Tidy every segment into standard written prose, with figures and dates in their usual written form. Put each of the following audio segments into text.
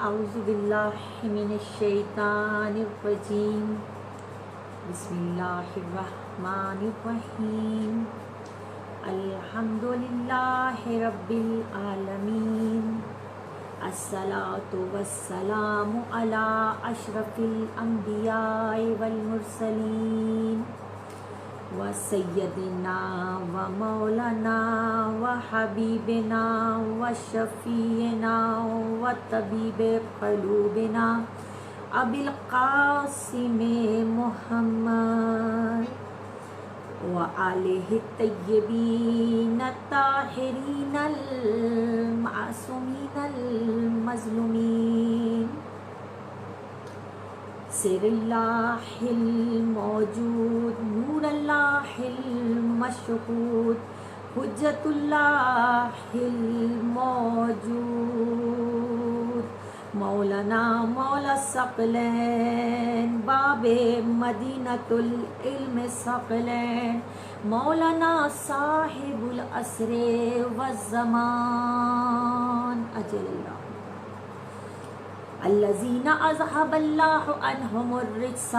اعوذ باللہ من الشیطان الرجیم بسم اللہ الرحمن الرحیم الحمد للہ رب العالمین الصلاۃ والسلام علی اشرف الانبیاء والمرسلین وسیدنا ومولانا وحبیبنا وشفیعنا وطبیب قلوبنا ابی القاسم محمد وآلہ الطیبین الطاہرین المعصومین المظلومین سر اللہ الموجود نور اللہ المشہود حجت اللہ الموجود مولانا مولا الثقلین باب مدینۃ العلم ثقلین مولانا صاحب العصر والزمان اجل اللہ الذین اذهب اللہ عنہم الرجس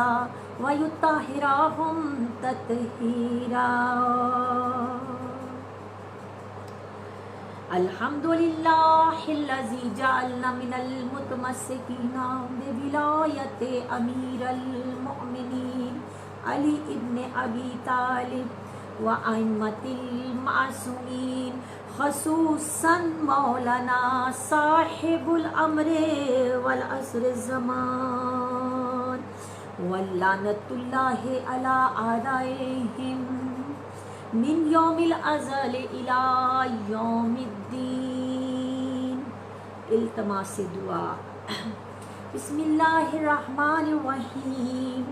ویطہرہم تطہیرا الحمد للہ الذی جعلنا من المتمسکین بولایت امیر المؤمنین علی ابن ابی طالب وائمۃ المعصومین خصوصاً مولانا صاحب الامر والعصر الزمان واللعنۃ اللہ علی اعدائہم من یوم الازل الی یوم الدین. التماس دعا. بسم اللہ الرحمن الرحیم.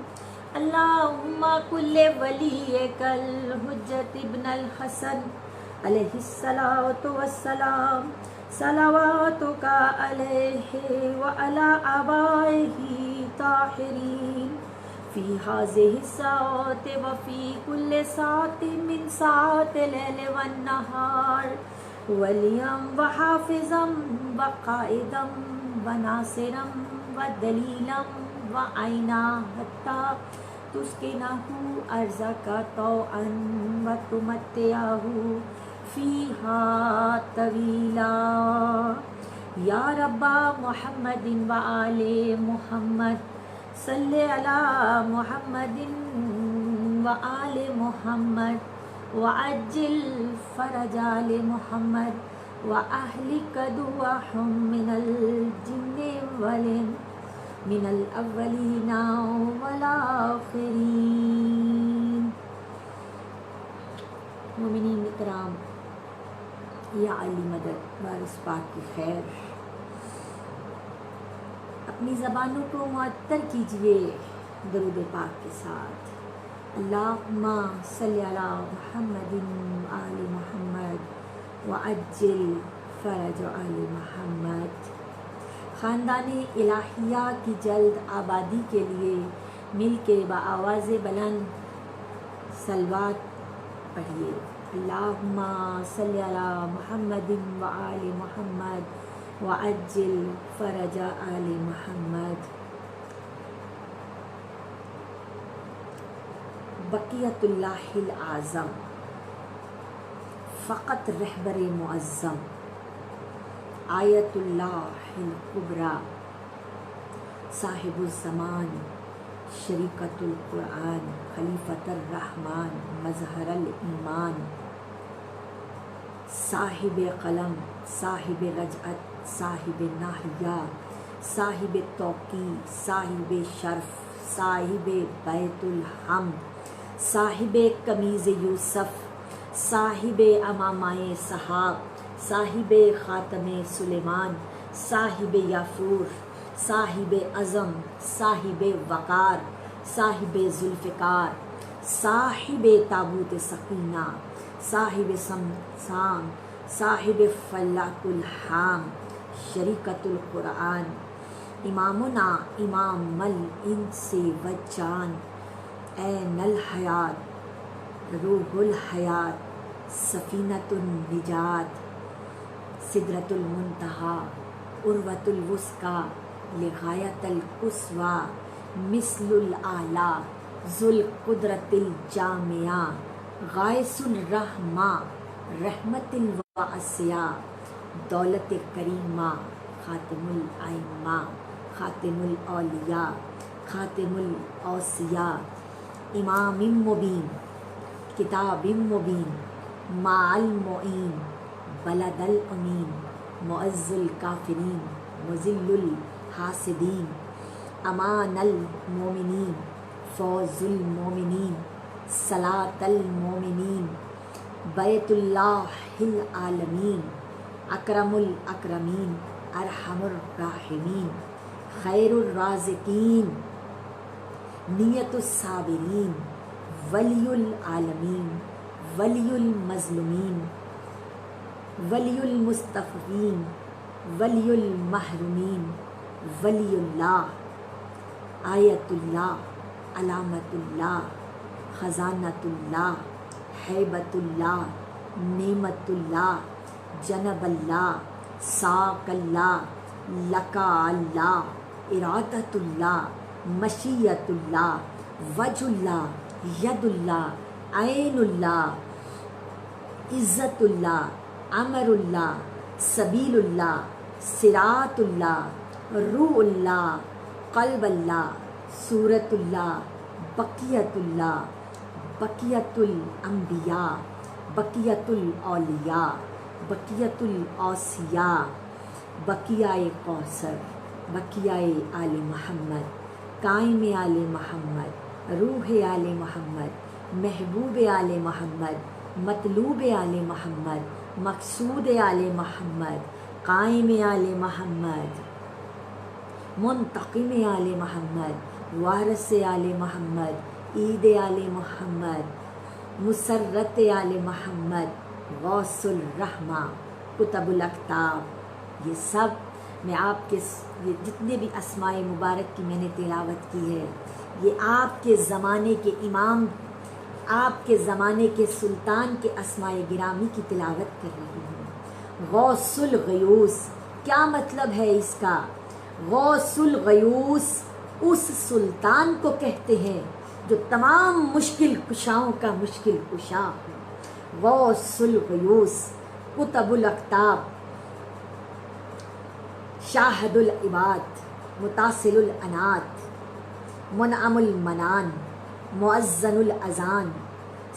اللہم کل ولیک الحجۃ ابن الحسن علیہ الصلاۃ والسلام صلواتک علیہ وعلی آبائہ طاہرین فی ہذہ الساعۃ وفی کل ساعۃ من ساعات اللیل والنہار ولیاً وحافظاً وقائداً وناصراً ودلیلاً وعینا حتی تسکنہ ارضک طوعاً وتمتعہ فیہا طویلا. یا رب محمد وآل محمد صلی علی محمد وآل محمد وعجل فرج آل محمد وأہلک دعوہم من الجن والانس من الاولین والآخرین. مومنین کرام، یا علی مدد وارث پاک کی خیر. اپنی زبانوں کو معطر کیجئے درود پاک کے ساتھ. اللہم صلی علی محمد آل محمد وعجل فرج آل محمد. خاندان الہیہ کی جلد آبادی کے لیے مل کے بآواز بلند صلوات پڑھیے. اللہم صلی علی محمد وآل محمد وعجل فرج آل محمد. بقیت اللہ الاعظم فقط رہبر معظم آیت اللہ الکبریٰ صاحب الزمان شریکۃ القرآن خلیفۃ الرحمن مظہر الایمان صاحب قلم صاحب رجعت صاحب ناحیہ صاحب توقیع صاحب شرف صاحب بیت الحمد صاحب قمیض یوسف صاحب امامہ صحاب صاحب خاتم سلیمان صاحب یافور صاحب عظم صاحب وقار صاحب ذوالفقار صاحب تابوت سکینہ صاحب سمسام صاحب فلاک الحام شریکۃ القرآن امامنا امام الانس والجان عین الحیات روح الحیات سفینۃ النجات سدرۃ المنتہا عروۃ الوثقی لغایۃ القصوی مثل الاعلی ذو القدرۃ الجامعہ غائث الرحمہ رحمت الواسعہ دولت کریمہ خاتم الائمہ خاتم الاولیاء خاتم الاوصیاء امام مبین کتاب مبین مع المعین بلد الامین معز الکافرین مذل الحاسدین امان المومنین فوز المومنین صلاۃ المومنین بیت اللہ العالمین اکرم الاکرمین ارحم الراحمین خیر الرازقین نیت الصابرین ولی العالمین ولی المظلومین ولی المستضعفین ولی المحرومین ولی اللہ آیت اللہ علامت اللہ خزانۃ اللہ ہیبت اللہ نعمت اللہ جنب اللہ ساق اللہ لقا اللہ ارادت اللہ مشیت اللہ وجہ اللہ ید اللہ عین اللہ عزت اللہ امر اللہ سبیل اللہ صراط اللہ روح اللہ قلب اللہ صورت اللہ بقیت اللہ بقیت الانبیاء بقیت الاولیاء بقیت الاوصیاء بقیہ کوثر بقیہ آل محمد قائم آل محمد روح آل محمد محبوب آل محمد مطلوب آل محمد مقصود آل محمد قائم آل محمد منتقم آل محمد وارث آل محمد عید آل محمد مسرت آل محمد غوث الرحمہ کتب الاقطاب، یہ سب میں آپ کے یہ جتنے بھی اسماء مبارک کی میں نے تلاوت کی ہے، یہ آپ کے زمانے کے امام، آپ کے زمانے کے سلطان کے اسماء گرامی کی تلاوت کر رہی ہوں۔ غوث الغیوث کیا مطلب ہے اس کا؟ غوث الغیوث اس سلطان کو کہتے ہیں جو تمام مشکل کشاؤں کا مشکل کشا ہے۔ غوث الغیوث کتب الاقطاب، شاہد العباد، متصل الانات، منعم المنان، مؤذن الاذان،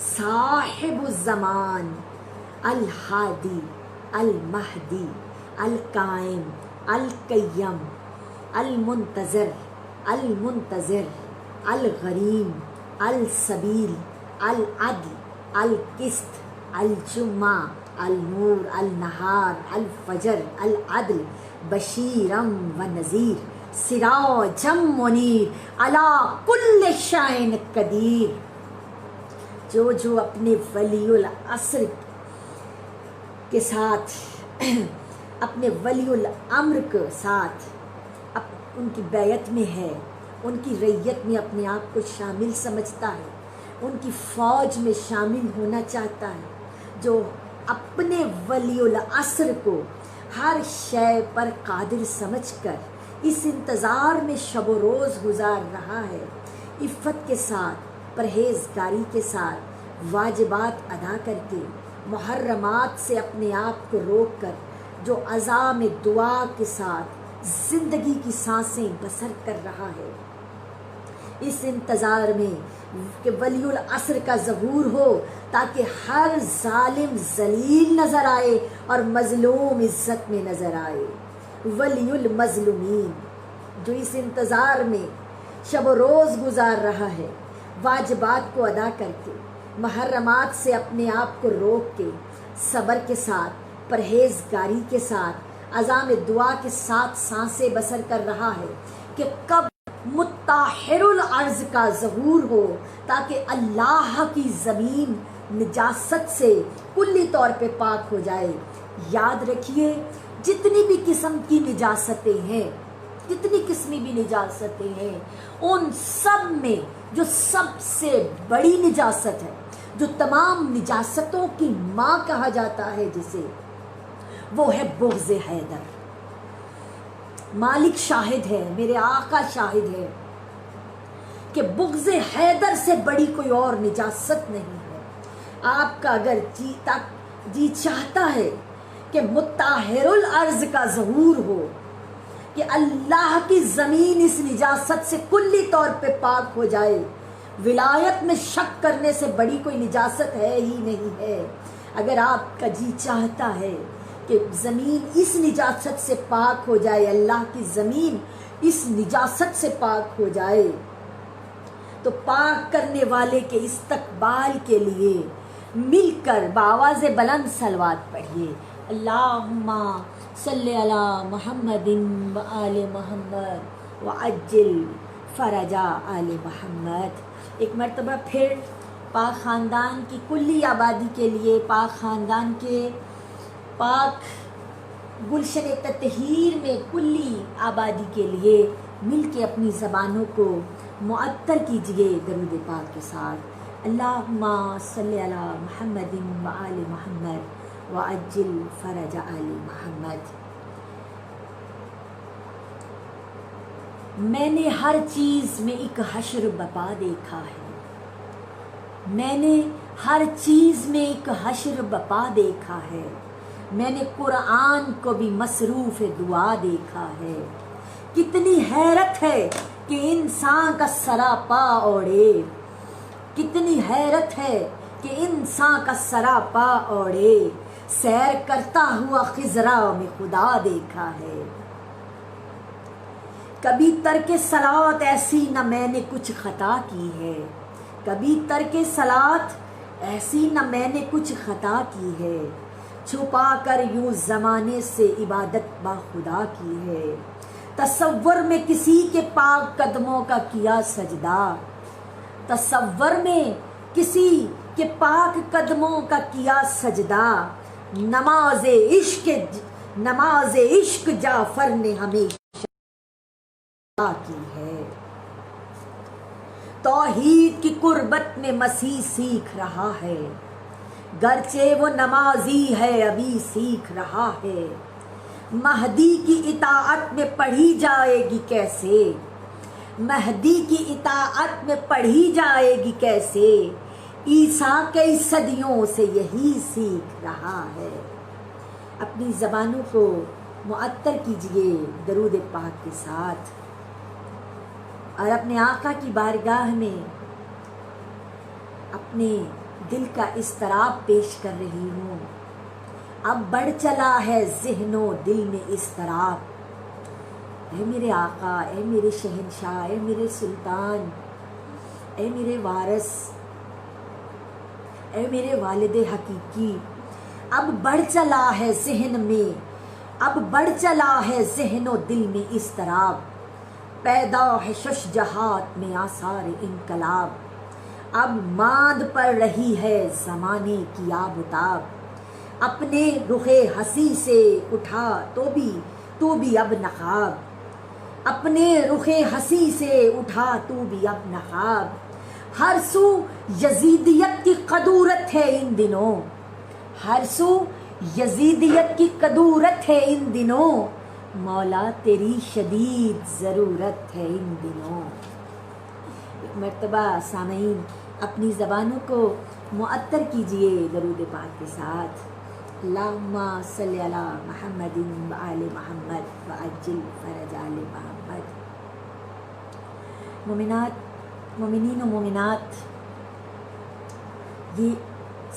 صاحب الزمان، الہادی، المہدی، القائم، القیم، المنتظر، المنتظر، الغریم، السبیل، العدل، القسط، الجمعہ، النور، النہار، الفجر، العدل، بشیرم و نذیر، سراجم منیر، علی کل شیء قدیر۔ جو اپنے ولی العصر کے ساتھ، اپنے ولی الامر کے ساتھ ان کی بیعت میں ہے، ان کی ریت میں اپنے آپ کو شامل سمجھتا ہے، ان کی فوج میں شامل ہونا چاہتا ہے، جو اپنے ولی العصر کو ہر شے پر قادر سمجھ کر اس انتظار میں شب و روز گزار رہا ہے، عفت کے ساتھ، پرہیزگاری کے ساتھ، واجبات ادا کر کے، محرمات سے اپنے آپ کو روک کر، جو عزام دعا کے ساتھ زندگی کی سانسیں بسر کر رہا ہے، اس انتظار میں کہ ولی العصر کا ظہور ہو تاکہ ہر ظالم ذلیل نظر آئے اور مظلوم عزت میں نظر آئے۔ ولی المظلومین، جو اس انتظار میں شب و روز گزار رہا ہے، واجبات کو ادا کر کے، محرمات سے اپنے آپ کو روک کے، صبر کے ساتھ، پرہیزگاری کے ساتھ، عزام دعا کے ساتھ سانسیں بسر کر رہا ہے کہ کب مطہر الارض کا ظہور ہو تاکہ اللہ کی زمین نجاست سے کلی طور پہ پاک ہو جائے۔ یاد رکھیے، جتنی بھی قسم کی نجاستیں ہیں، جتنی قسمی بھی نجاستیں ہیں، ان سب میں جو سب سے بڑی نجاست ہے، جو تمام نجاستوں کی ماں کہا جاتا ہے جسے، وہ ہے بغض حیدر۔ مالک شاہد ہے، میرے آقا شاہد ہے کہ بغض حیدر سے بڑی کوئی اور نجاست نہیں ہے۔ آپ کا اگر جی چاہتا ہے کہ مطہر الارض کا ظہور ہو، کہ اللہ کی زمین اس نجاست سے کلی طور پہ پاک ہو جائے، ولایت میں شک کرنے سے بڑی کوئی نجاست ہے ہی نہیں ہے۔ اگر آپ کا جی چاہتا ہے کہ زمین اس نجاست سے پاک ہو جائے، اللہ کی زمین اس نجاست سے پاک ہو جائے، تو پاک کرنے والے کے استقبال کے لیے مل کر بآواز بلند صلوات پڑھیے۔ اللہم صلی علی محمد و آل محمد وعجل فرج آل محمد۔ ایک مرتبہ پھر پاک خاندان کی کلی آبادی کے لیے، پاک خاندان کے پاک گلشن تطہیر میں کلی آبادی کے لیے مل کے اپنی زبانوں کو معطر کیجئے درود پاک کے ساتھ۔ اللہم صلی علی محمد و آل محمد وعجل فرج آل محمد۔ میں نے ہر چیز میں ایک حشر بپا دیکھا ہے، میں نے ہر چیز میں ایک حشر بپا دیکھا ہے، میں نے قرآن کو بھی مصروف دعا دیکھا ہے۔ کتنی حیرت ہے کہ انسان کا سراپا اوڑے، کتنی حیرت ہے کہ انسان کا سراپا اوڑے، سیر کرتا ہوا خضرا میں خدا دیکھا ہے۔ کبھی ترک صلات ایسی نہ میں نے کچھ خطا کی ہے، کبھی ترک صلات ایسی نہ میں نے کچھ خطا کی ہے، چھپا کر یوں زمانے سے عبادت با خدا کی ہے۔ تصور میں کسی کے پاک قدموں کا کیا سجدہ، تصور میں کسی کے پاک قدموں کا کیا سجدہ، نماز عشق جعفر نے ہمیشہ کی ہے۔ توحید کی قربت میں مسیح سیکھ رہا ہے، گرچہ وہ نمازی ہے ابھی سیکھ رہا ہے۔ مہدی کی اطاعت میں پڑھی جائے گی کیسے، مہدی کی اطاعت میں پڑھی جائے گی کیسے، عیسیٰ کئی صدیوں سے یہی سیکھ رہا ہے۔ اپنی زبانوں کو معطر کیجئے درود پاک کے ساتھ، اور اپنے آقا کی بارگاہ میں اپنے دل کا اضطراب پیش کر رہی ہوں۔ اب بڑھ چلا ہے ذہن و دل میں اضطراب، اے میرے آقا، اے میرے شہنشاہ، اے میرے سلطان، اے میرے وارث، اے میرے والد حقیقی، اب بڑھ چلا ہے ذہن میں، اب بڑھ چلا ہے ذہن و دل میں اضطراب، پیدا ہے شش جہات میں آثار انقلاب، اب ماند پڑ رہی ہے زمانے کی آبتاب، اپنے رخ ہنسی سے اٹھا تو بھی اب نقاب، اپنے رخ ہنسی سے اٹھا تو بھی اب نقاب، ہر سو یزیدیت کی قدورت ہے ان دنوں، ہر سو یزیدیت کی قدورت ہے ان دنوں، مولا تیری شدید ضرورت ہے ان دنوں۔ ایک مرتبہ سامعین اپنی زبانوں کو معطر کیجئے درود پاک کے ساتھ۔ اللہم صلی علی محمد و آل محمد وعجل فرج آل محمد۔ مومنین و مومنات، یہ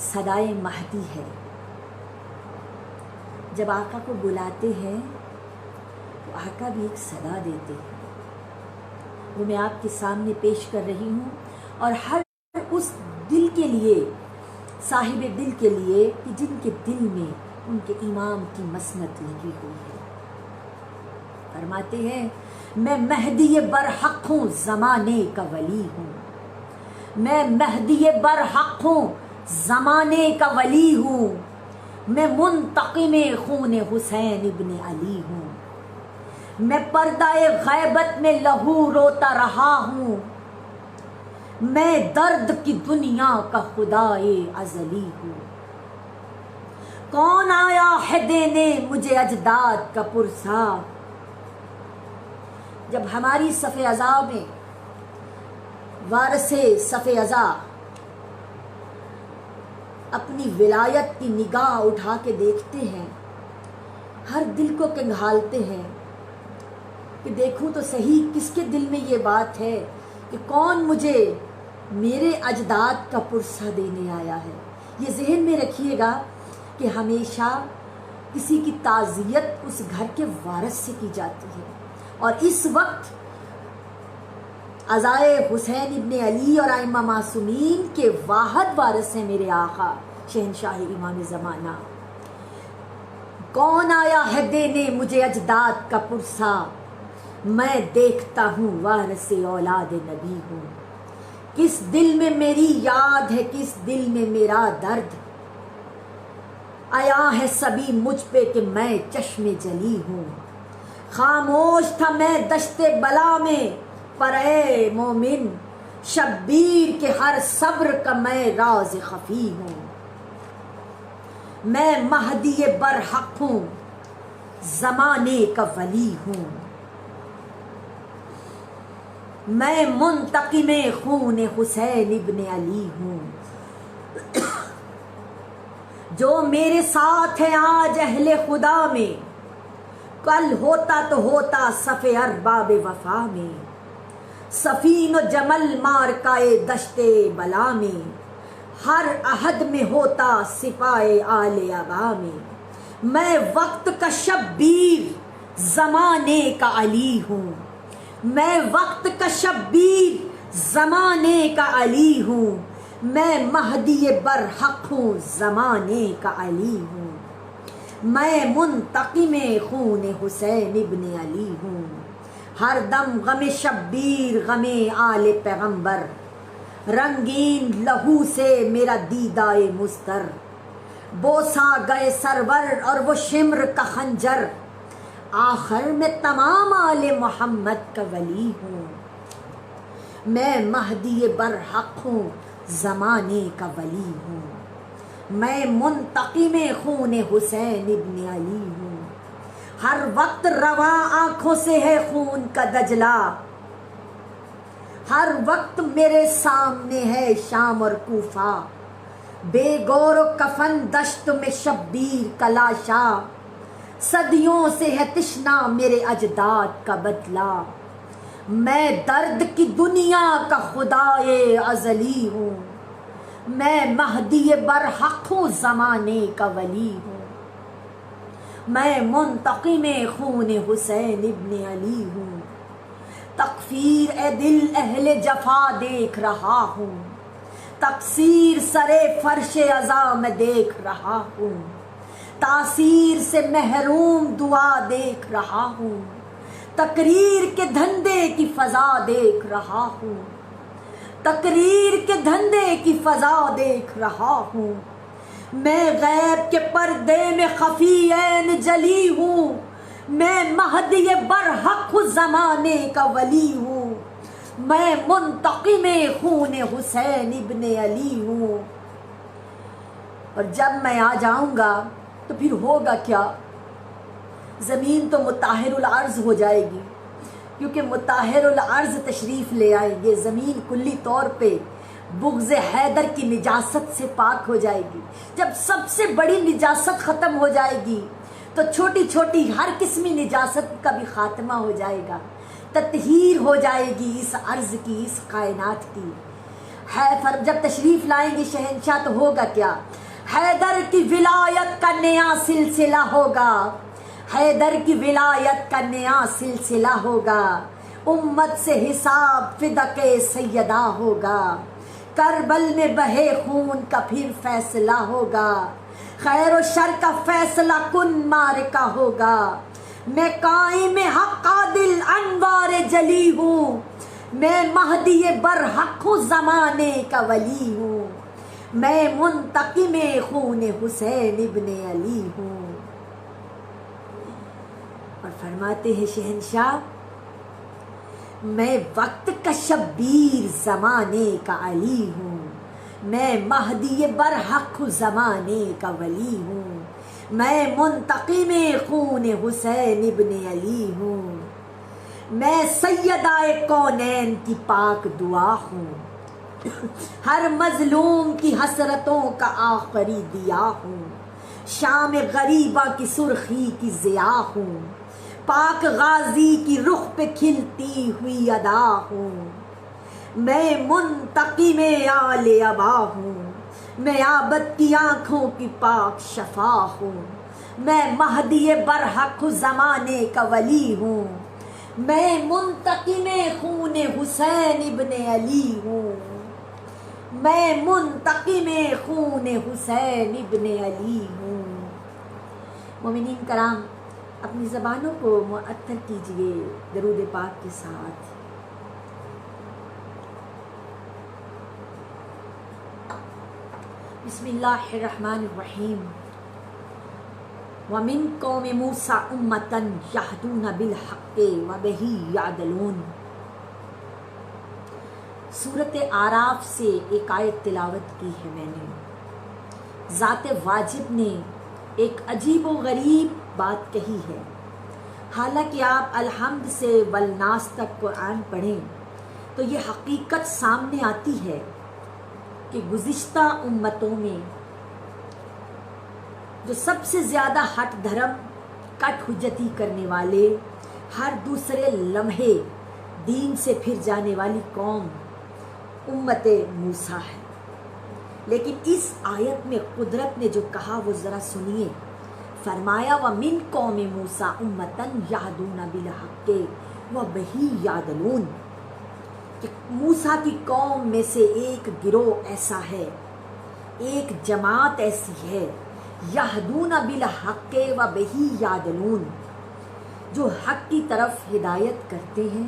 صدائے مہدی ہے۔ جب آقا کو بلاتے ہیں تو آقا بھی ایک صدا دیتے ہیں، وہ میں آپ کے سامنے پیش کر رہی ہوں، اور ہر اس دل کے لیے، صاحب دل کے لیے کہ جن کے دل میں ان کے امام کی مسنت لگی ہوئی ہے۔ فرماتے ہیں میں مہدی برحق ہوں، زمانے کا ولی ہوں، میں مہدی برحق ہوں، زمانے کا ولی ہوں، میں منتقم خون حسین ابن علی ہوں، میں پردہ غیبت میں لہو روتا رہا ہوں، میں درد کی دنیا کا خدائے ازلی ہوں، کون آیا ہے دینے مجھے اجداد کا پرسا، جب ہماری صف ازا میں وارث صف ازا اپنی ولایت کی نگاہ اٹھا کے دیکھتے ہیں، ہر دل کو کنگھالتے ہیں کہ دیکھوں تو صحیح کس کے دل میں یہ بات ہے کہ کون مجھے میرے اجداد کا پرسہ دینے آیا ہے۔ یہ ذہن میں رکھیے گا کہ ہمیشہ کسی کی تعزیت اس گھر کے وارث سے کی جاتی ہے، اور اس وقت عزائے حسین ابن علی اور ائمہ معصومین کے واحد وارث ہیں میرے آقا شہنشاہ امام زمانہ۔ کون آیا ہے دینے مجھے اجداد کا پرسہ، میں دیکھتا ہوں وارث اولاد نبی ہوں۔ کس دل میں میری یاد ہے، کس دل میں میرا درد، آیا ہے سبھی مجھ پہ کہ میں چشم جلی ہوں۔ خاموش تھا میں دشت بلا میں، پر اے مومن شبیر کے ہر صبر کا میں راز خفی ہوں۔ میں مہدی برحق ہوں، زمانے کا ولی ہوں۔ میں منتقم خون حسین ابن علی ہوں۔ جو میرے ساتھ ہے آج اہل خدا میں، کل ہوتا تو ہوتا صف ارباب وفا میں۔ سفین و جمل مارکائے دشت بلا میں، ہر عہد میں ہوتا سپاہ آل ابا میں۔ میں وقت کا شبیر زمانے کا علی ہوں۔ میں وقت کا شبیر زمانے کا علی ہوں۔ میں مہدی برحق ہوں، زمانے کا علی ہوں۔ میں منتقم خون حسین ابن علی ہوں۔ ہر دم غم شبیر غم آل پیغمبر، رنگین لہو سے میرا دیدائے مضطر۔ بوسا گئے سرور اور وہ شمر کا خنجر، آخر میں تمام آل محمد کا ولی ہوں۔ میں مہدی برحق ہوں، زمانے کا ولی ہوں۔ میں منتقم خون حسین ابن علی ہوں۔ ہر وقت رواں آنکھوں سے ہے خون کا دجلہ، ہر وقت میرے سامنے ہے شام اور کوفہ۔ بے گور و کفن دشت میں شبیر کا لاشا، صدیوں سے ہے تشنا میرے اجداد کا بدلہ۔ میں درد کی دنیا کا خدائے ازلی ہوں۔ میں مہدی برحق ہوں، زمانے کا ولی ہوں۔ میں منتقم خون حسین ابن علی ہوں۔ تکفیر اے دل اہل جفا دیکھ رہا ہوں، تقصیر سرے فرش عزا میں دیکھ رہا ہوں۔ تاثیر سے محروم دعا دیکھ رہا ہوں، تقریر کے دھندے کی فضا دیکھ رہا ہوں۔ تقریر کے دھندے کی فضا دیکھ رہا ہوں۔ میں غیب کے پردے میں خفی عین جلی ہوں۔ میں مہدی برحق ہوں، زمانے کا ولی ہوں۔ میں منتقم خون حسین ابن علی ہوں۔ اور جب میں آ جاؤں گا تو پھر ہوگا کیا؟ زمین تو مطہر الارض ہو جائے گی، کیونکہ مطہر الارض تشریف لے آئیں گے۔ زمین کلی طور پہ بغض حیدر کی نجاست سے پاک ہو جائے گی۔ جب سب سے بڑی نجاست ختم ہو جائے گی تو چھوٹی چھوٹی ہر قسمی نجاست کا بھی خاتمہ ہو جائے گا، تطہیر ہو جائے گی اس عرض کی، اس کائنات کی۔ جب تشریف لائیں گے شہنشاہ تو ہوگا کیا؟ حیدر کی ولایت کا نیا سلسلہ ہوگا، حیدر کی ولایت کا نیا سلسلہ ہوگا۔ امت سے حساب فدق سیدہ ہوگا، کربل میں بہے خون کا پھر فیصلہ ہوگا۔ خیر و شر کا فیصلہ کن معرکہ ہوگا۔ میں قائم حق عادل انوار جلی ہوں۔ میں مہدی برحق ہوں، زمانے کا ولی ہوں۔ میں منتقم خون حسین ابن علی ہوں۔ اور فرماتے ہیں شہنشاہ، میں وقت کا شبیر زمانے کا علی ہوں۔ میں مہدی برحق زمانے کا ولی ہوں۔ میں منتقم خون حسین ابن علی ہوں۔ میں سیدہ کونین کی پاک دعا ہوں، ہر مظلوم کی حسرتوں کا آخری دیا ہوں، شام غریبہ کی سرخی کی ضیاء ہوں، پاک غازی کی رخ پہ کھلتی ہوئی ادا ہوں، میں منتقم آل ابا ہوں، میں عابد کی آنکھوں کی پاک شفا ہوں، میں مہدی برحق زمانے کا ولی ہوں، میں منتقم خون حسین ابن علی ہوں، میں منتقم خون حسین ابن علی ہوں۔ مومنین کرام، اپنی زبانوں کو معطر کیجئے درود پاک کے ساتھ۔ بسم اللہ الرحمن الرحیم۔ وَمِن قَوْمِ مُوسَىٰ أُمَّةً يَهْدُونَ بِالْحَقِّ وَبِهِ يَعْدِلُونَ۔ سورۃ اعراف سے ایک آیت تلاوت کی ہے میں نے۔ ذات واجب نے ایک عجیب و غریب بات کہی ہے۔ حالانکہ آپ الحمد سے والناس تک قرآن پڑھیں تو یہ حقیقت سامنے آتی ہے کہ گزشتہ امتوں میں جو سب سے زیادہ ہٹ دھرم کٹ حجتی کرنے والے، ہر دوسرے لمحے دین سے پھر جانے والی قوم امت موسیٰ ہے۔ لیکن اس آیت میں قدرت نے جو کہا وہ ذرا سنیے۔ فرمایا وَمِن قَوْمِ مُوسَىٰ أُمَّةً يَهْدُونَ بِالْحَقِّ وَبِهِ يَعْدِلُونَ کہ موسیٰ کی قوم میں سے ایک گروہ ایسا ہے، ایک جماعت ایسی ہے، یہدون بالحق وبہ یعدلون، جو حق کی طرف ہدایت کرتے ہیں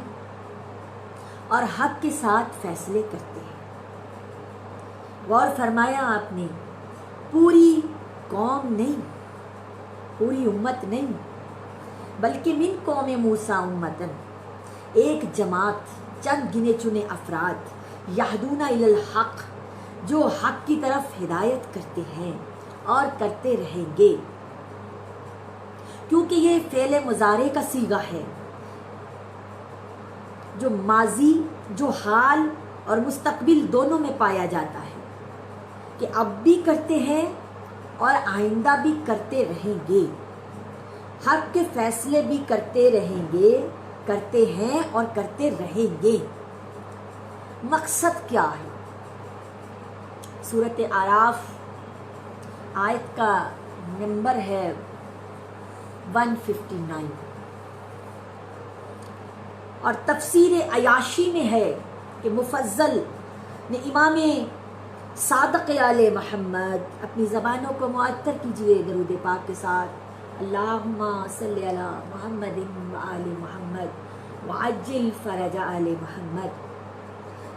اور حق کے ساتھ فیصلے کرتے ہیں۔ غور فرمایا آپ نے، پوری قوم نہیں، پوری امت نہیں، بلکہ من قوم موسیٰ امتن، ایک جماعت، چند گنے چنے افراد، یہدون الی الحق، جو حق کی طرف ہدایت کرتے ہیں اور کرتے رہیں گے، کیونکہ یہ فعل مضارع کا صیغہ ہے جو ماضی، جو حال اور مستقبل دونوں میں پایا جاتا ہے، کہ اب بھی کرتے ہیں اور آئندہ بھی کرتے رہیں گے، حق کے فیصلے بھی کرتے رہیں گے، کرتے ہیں اور کرتے رہیں گے۔ مقصد کیا ہے؟ سورۃ اعراف آیت کا نمبر ہے 159 اور تفسیر عیاشی میں ہے کہ مفضل نے امام صادق آل محمد، اپنی زبانوں کو معطر کیجئے درود پاک کے ساتھ، اللہم صلی علی محمد وآل محمد وعجل فرج آل محمد،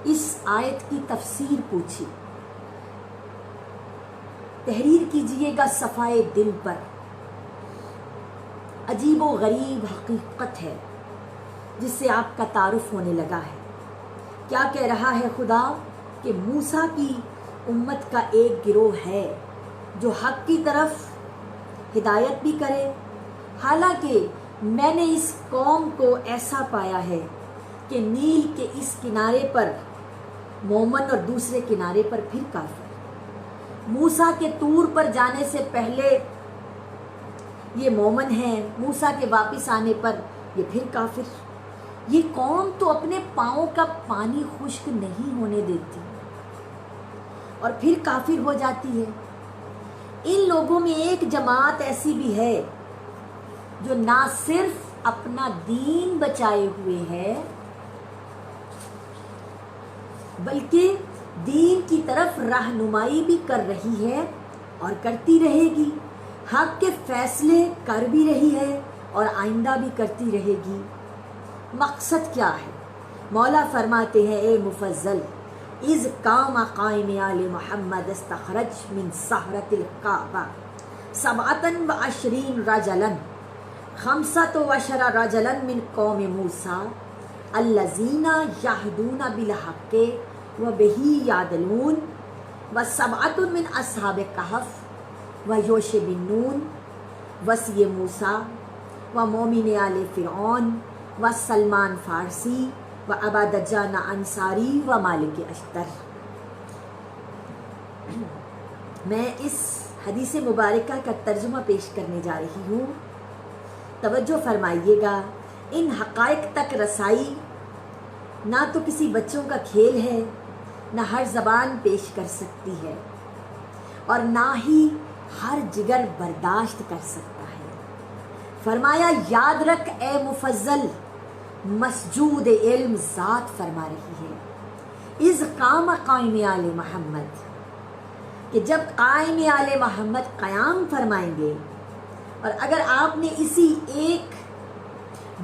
اس آیت کی تفسیر پوچھی۔ تحریر کیجئے گا صفائے دل پر، عجیب و غریب حقیقت ہے جس سے آپ کا تعارف ہونے لگا ہے۔ کیا کہہ رہا ہے خدا کہ موسیٰ کی امت کا ایک گروہ ہے جو حق کی طرف ہدایت بھی کرے، حالانکہ میں نے اس قوم کو ایسا پایا ہے کہ نیل کے اس کنارے پر مومن اور دوسرے کنارے پر پھر کافر، موسیٰ کے طور پر جانے سے پہلے یہ مومن ہیں، موسیٰ کے واپس آنے پر یہ پھر کافر۔ یہ قوم تو اپنے پاؤں کا پانی خشک نہیں ہونے دیتی اور پھر کافر ہو جاتی ہے۔ ان لوگوں میں ایک جماعت ایسی بھی ہے جو نہ صرف اپنا دین بچائے ہوئے ہے بلکہ دین کی طرف رہنمائی بھی کر رہی ہے اور کرتی رہے گی، حق کے فیصلے کر بھی رہی ہے اور آئندہ بھی کرتی رہے گی۔ مقصد کیا ہے؟ مولا فرماتے ہیں اے مفضل، اذ قام قائم آل محمد استخرج من سحرۃ الکعبہ 27 رجلا 15 رجلا من قوم موسیٰ الذین یہدون بالحق وبہ یعدلون و7 من اصحاب کہف ویوشع بن نون وصی موسیٰ ومومن آل فرعون و سلمان فارسی و عبادجان انصاری و مالک اشتر۔ میں اس حدیث مبارکہ کا ترجمہ پیش کرنے جا رہی ہوں، توجہ فرمائیے گا۔ ان حقائق تک رسائی نہ تو کسی بچوں کا کھیل ہے، نہ ہر زبان پیش کر سکتی ہے، اور نہ ہی ہر جگر برداشت کر سکتا ہے۔ فرمایا یاد رکھ اے مفضل، مسجود علم ذات فرما رہی ہے، اذ قام قائم آل محمد، کہ جب قائم آل محمد قیام فرمائیں گے، اور اگر آپ نے اسی ایک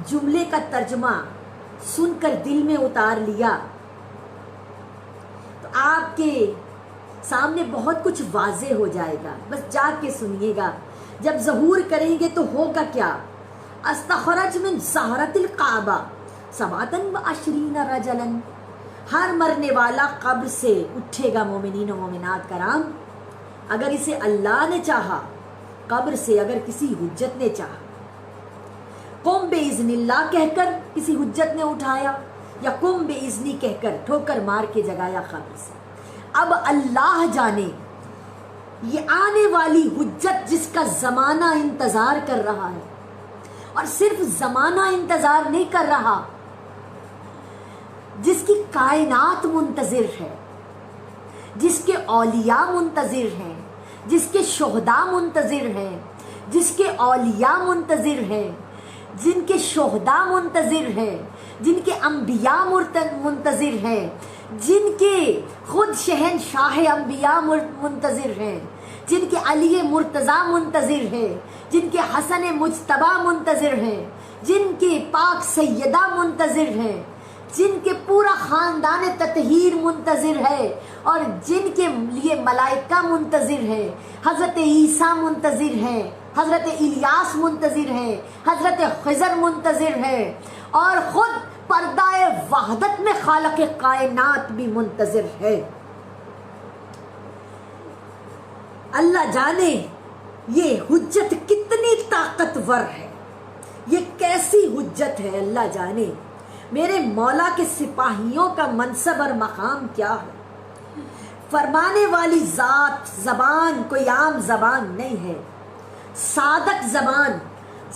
جملے کا ترجمہ سن کر دل میں اتار لیا تو آپ کے سامنے بہت کچھ واضح ہو جائے گا۔ بس جا کے سنیے گا، جب ظہور کریں گے تو ہوگا کیا؟ استخرج من زہرۃ الکعبہ سبعۃ وعشرین رجلا، ہر مرنے والا قبر سے اٹھے گا مومنین و مومنات کرام، اگر اسے اللہ نے چاہا، قبر سے اگر کسی حجت نے چاہا۔ قم باذن اللہ کہہ کر کسی حجت نے اٹھایا، یا قم باذنی کہہ کر ٹھوکر مار کے جگایا قبر سے۔ اب اللہ جانے یہ آنے والی حجت جس کا زمانہ انتظار کر رہا ہے، اور صرف زمانہ انتظار نہیں کر رہا، جس کی کائنات منتظر ہے، جس کے اولیاء منتظر ہیں، جس کے شہداء منتظر ہیں، جس کے اولیاء منتظر ہیں، جن کے شہداء منتظر ہیں، جن کے انبیاء منتظر ہیں، جن کے خود شہنشاہ انبیاء منتظر ہیں، جن کے علی مرتضیٰ منتظر ہیں، جن کے حسن مجتبیٰ منتظر ہیں، جن کے پاک سیدہ منتظر ہیں، جن کے پورا خاندان تطہیر منتظر ہے، اور جن کے لیے ملائکہ منتظر ہے، حضرت عیسیٰ منتظر ہیں، حضرت الیاس منتظر ہیں، حضرت خضر منتظر ہے، اور خود پردہ وحدت میں خالق کائنات بھی منتظر ہے۔ اللہ جانے یہ حجت کتنی طاقتور ہے، یہ کیسی حجت ہے، اللہ جانے میرے مولا کے سپاہیوں کا منصب اور مقام کیا ہے۔ فرمانے والی ذات، زبان کوئی عام زبان نہیں ہے، صادق زبان،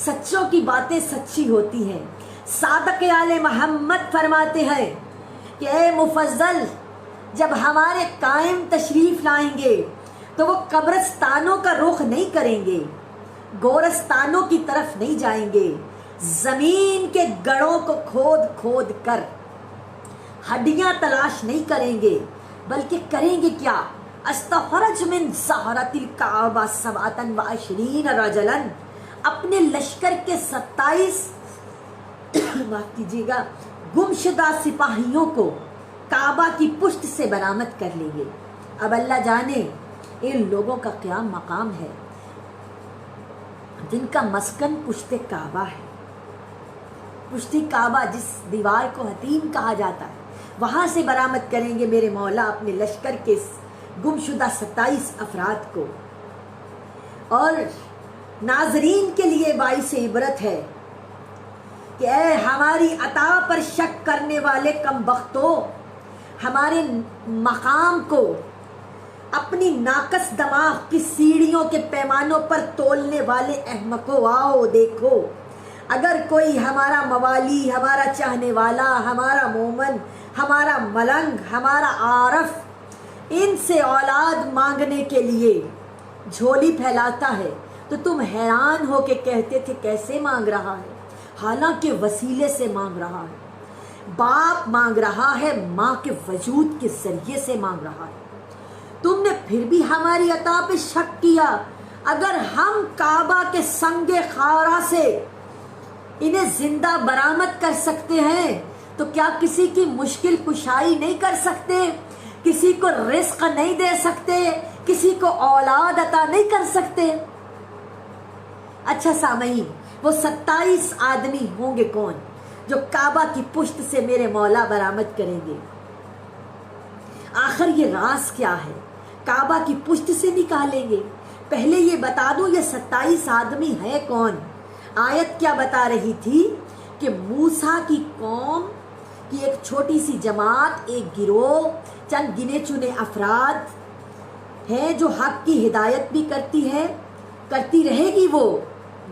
سچوں کی باتیں سچی ہوتی ہیں۔ صادق آل محمد فرماتے ہیں کہ اے مفضل، جب ہمارے قائم تشریف لائیں گے تو وہ قبرستانوں کا رخ نہیں کریں گے، گورستانوں کی طرف نہیں جائیں گے، زمین کے گڑھوں کو کھود کھود کر ہڈیاں تلاش نہیں کریں گے، بلکہ کریں گے کیا؟ استخرج من زہرۃ الکعبہ سبعۃ وعشرین رجلا، اپنے لشکر کے 27 معاف کیجیے گا گمشدہ سپاہیوں کو کعبہ کی پشت سے برآمد کر لیں گے۔ اب اللہ جانے ان لوگوں کا کیا مقام ہے جن کا مسکن پشت کعبہ ہے۔ پشت کعبہ جس دیوار کو حتیم کہا جاتا ہے، وہاں سے برآمد کریں گے میرے مولا اپنے لشکر کے گمشدہ 27 افراد کو۔ اور ناظرین کے لیے باعث عبرت ہے کہ اے ہماری عطا پر شک کرنے والے کم بختو، ہمارے مقام کو اپنی ناقص دماغ کی سیڑھیوں کے پیمانوں پر تولنے والے احمقو، آؤ دیکھو، اگر کوئی ہمارا موالی، ہمارا چاہنے والا، ہمارا مومن، ہمارا ملنگ، ہمارا عارف ان سے اولاد مانگنے کے لیے جھولی پھیلاتا ہے تو تم حیران ہو کے کہتے تھے کیسے مانگ رہا ہے، حالانکہ وسیلے سے مانگ رہا ہے، باپ مانگ رہا ہے، ماں کے وجود کے ذریعے سے مانگ رہا ہے۔ تم نے پھر بھی ہماری عطا پہ شک کیا۔ اگر ہم کعبہ کے سنگ خارا سے انہیں زندہ برآمد کر سکتے ہیں تو کیا کسی کی مشکل کشائی نہیں کر سکتے؟ کسی کو رزق نہیں دے سکتے؟ کسی کو اولاد عطا نہیں کر سکتے؟ اچھا سامعین، وہ 27 آدمی ہوں گے کون جو کعبہ کی پشت سے میرے مولا برآمد کریں گے؟ آخر یہ راز کیا ہے؟ کعبہ کی پشت سے نکالیں گے؟ پہلے یہ بتا دوں یہ 27 آدمی ہے کون؟ آیت کیا بتا رہی تھی کہ موسیٰ کی قوم کی ایک چھوٹی سی جماعت، ایک گروہ، چند گنے چنے افراد ہیں جو حق کی ہدایت بھی کرتی ہے، کرتی رہے گی وہ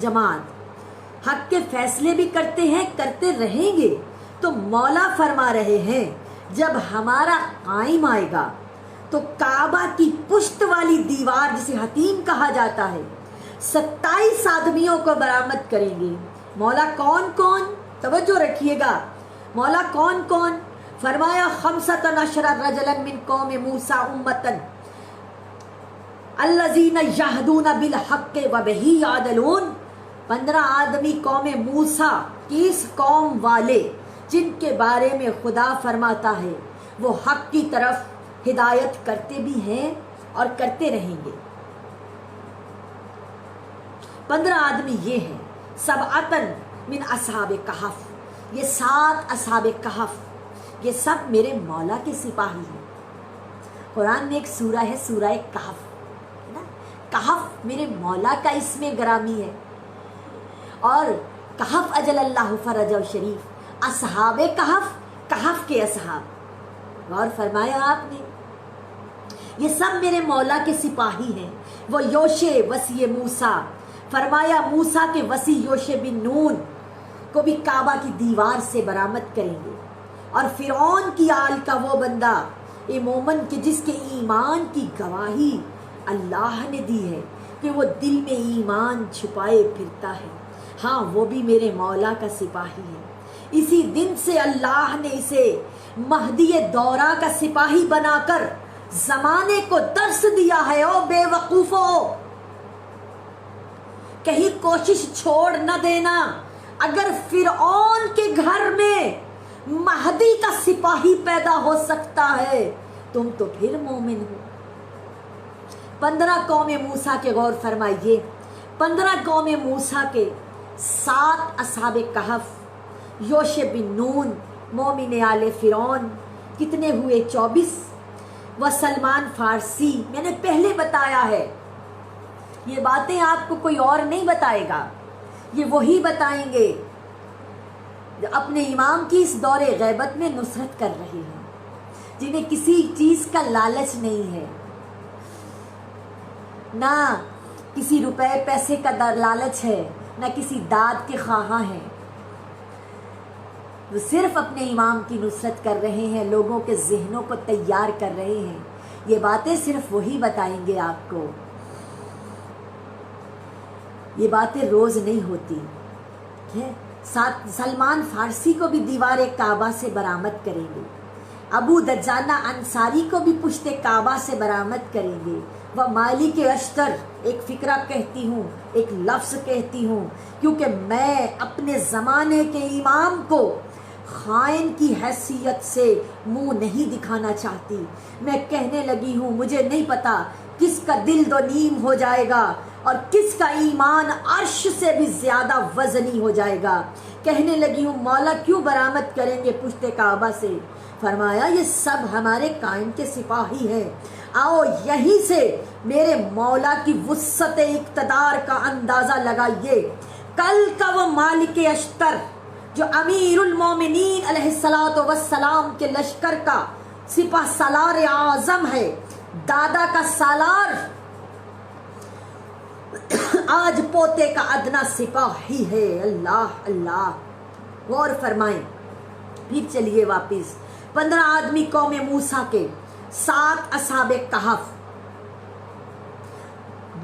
جماعت، حق کے فیصلے بھی کرتے ہیں، کرتے رہیں گے۔ تو مولا فرما رہے ہیں جب ہمارا قائم آئے گا تو کعبہ کی پشت والی دیوار جسے حتیم کہا جاتا ہے 27 آدمیوں کو برآمد کریں گے۔ مولا کون کون؟ توجہ رکھیے گا، مولا کون کون؟ فرمایا 15 رجلا من قوم موسیٰ امتن الذین یہدون بالحق وبہ یعدلون، 15 آدمی قوم موسیٰ کی اس قوم والے جن کے بارے میں خدا فرماتا ہے وہ حق کی طرف ہدایت کرتے بھی ہیں اور کرتے رہیں گے۔ 15 آدمی یہ ہیں، سبعتن من اصحاب کہف، یہ 7 اصحاب کہف، یہ سب میرے مولا کے سپاہی ہیں۔ قرآن میں ایک سورہ ہے سورہ کہف، کہف میرے مولا کا اسم گرامی ہے، اور کہف اجل اللہ فرج شریف، اصحاب کہف، کہف کے اصحاب۔ غور فرمایا آپ نے، یہ سب میرے مولا کے سپاہی ہیں۔ وہ یوشع وصی موسیٰ، فرمایا موسیٰ کے وصی یوشع بن نون کو بھی کعبہ کی دیوار سے برآمد کریں گے، اور فرعون کی آل کا وہ بندہ مومن کہ جس کے ایمان کی گواہی اللہ نے دی ہے کہ وہ دل میں ایمان چھپائے پھرتا ہے، ہاں وہ بھی میرے مولا کا سپاہی ہے۔ اسی دن سے اللہ نے اسے مہدی دورہ کا سپاہی بنا کر زمانے کو درس دیا ہے۔ او بے وقوفو، کہیں کوشش چھوڑ نہ دینا، اگر فرعون کے گھر میں مہدی کا سپاہی پیدا ہو سکتا ہے تم تو پھر مومن ہو۔ 15 قوم موسیٰ کے غور فرمائیے، 15 قوم موسیٰ کے 7 اصحاب کہف، یوشع بن نون، مومن آل فرعون، کتنے ہوئے؟ 24۔ وہ سلمان فارسی، میں نے پہلے بتایا ہے، یہ باتیں آپ کو کوئی اور نہیں بتائے گا، یہ وہی بتائیں گے جو اپنے امام کی اس دور غیبت میں نصرت کر رہے ہیں، جنہیں کسی چیز کا لالچ نہیں ہے، نہ کسی روپے پیسے کا لالچ ہے، نہ کسی داد کے خواہاں ہیں، وہ صرف اپنے امام کی نصرت کر رہے ہیں، لوگوں کے ذہنوں کو تیار کر رہے ہیں۔ یہ باتیں صرف وہی بتائیں گے آپ کو، یہ باتیں روز نہیں ہوتی ہے۔ سلمان فارسی کو بھی دیوار کعبہ سے برآمد کریں گے، ابو دجانہ انصاری کو بھی پشت کعبہ سے برآمد کریں گے۔ وہ مالک اشتر، ایک فکرہ کہتی ہوں، ایک لفظ کہتی ہوں، کیونکہ میں اپنے زمانے کے امام کو خائن کی حیثیت سے منہ نہیں دکھانا چاہتی۔ میں کہنے لگی ہوں مجھے نہیں پتا کس کا دل دو نیم ہو جائے گا اور کس کا ایمان عرش سے بھی زیادہ وزنی ہو جائے گا۔ کہنے لگی ہوں مولا کیوں برآمد کریں گے پشت کعبہ سے؟ فرمایا یہ سب ہمارے قائم کے سپاہی ہیں، آؤ یہیں سے میرے مولا کی وسعت اقتدار کا اندازہ لگائیے۔ کل کا وہ مالک اشتر جو امیر المومنین علیہ السلام کے لشکر کا سپہ سالار اعظم ہے، دادا کا سالار، آج پوتے کا ادنا سپاہی ہے۔ اللہ اللہ، غور فرمائیں۔ پھر چلیے واپس، 15 آدمی قوم موسیٰ کے، 7 اصحاب کہف،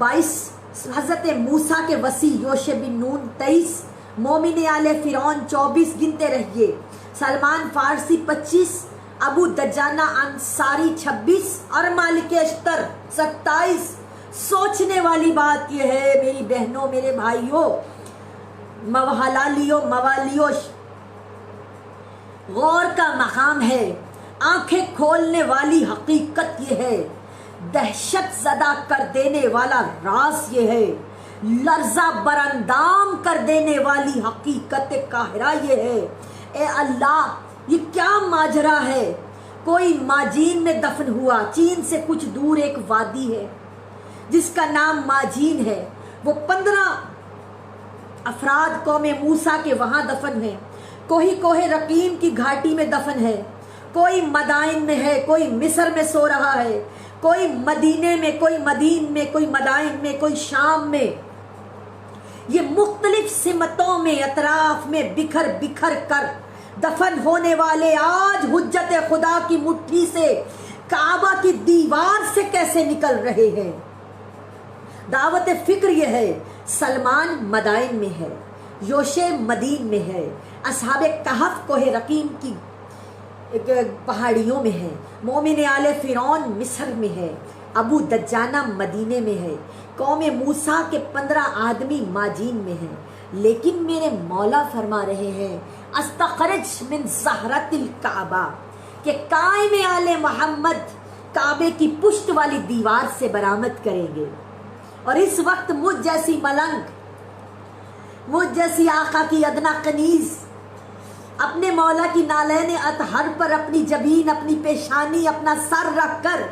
22 حضرت موسیٰ کے وصی یوشع بن نون، 23 مومن آل فرعون، 24 گنتے رہیے، سلمان فارسی 25، ابو دجانہ انصاری 26 اور مالک اشتر 27۔ سوچنے والی بات یہ ہے میری بہنوں، میرے بھائیوں، حلالیوں موالیوں، غور کا مقام ہے، آنکھیں کھولنے والی حقیقت یہ ہے، دہشت زدہ کر دینے والا راز یہ ہے، لرزہ براندام کر دینے والی حقیقت قاہرہ یہ ہے۔ اے اللہ، یہ کیا ماجرا ہے؟ کوئی ماجین میں دفن ہوا، چین سے کچھ دور ایک وادی ہے جس کا نام ماجین ہے، وہ 15 افراد قوم موسیٰ کے وہاں دفن ہیں، کوئی کوہ رقیم کی گھاٹی میں دفن ہے، کوئی مدائن میں ہے، کوئی مصر میں سو رہا ہے، کوئی مدینے میں، کوئی مدین میں، کوئی مدائن میں، کوئی شام میں۔ یہ مختلف سمتوں میں، اطراف میں بکھر بکھر کر دفن ہونے والے آج حجت خدا کی مٹھی سے کعبہ کی دیوار سے کیسے نکل رہے ہیں؟ دعوت فکر یہ ہے، سلمان مدائن میں ہے، یوشع مدین میں ہے، اصحاب کہف کوہ رقیم کی پہاڑیوں میں ہے، مومن آل فرعون مصر میں ہے، ابو دجانہ مدینے میں ہے، قوم موسیٰ کے 15 آدمی ماجین میں ہیں۔ لیکن میرے مولا فرما رہے ہیں استخرج من زہرۃ الکعبہ، کہ قائم آل محمد کعبے کی پشت والی دیوار سے برآمد کریں گے۔ اور اس وقت مجھ جیسی ملنگ، مجھ جیسی آقا کی ادنا کنیز اپنے مولا کی نالین اطہر پر اپنی جبین، اپنی پیشانی، اپنا سر رکھ کر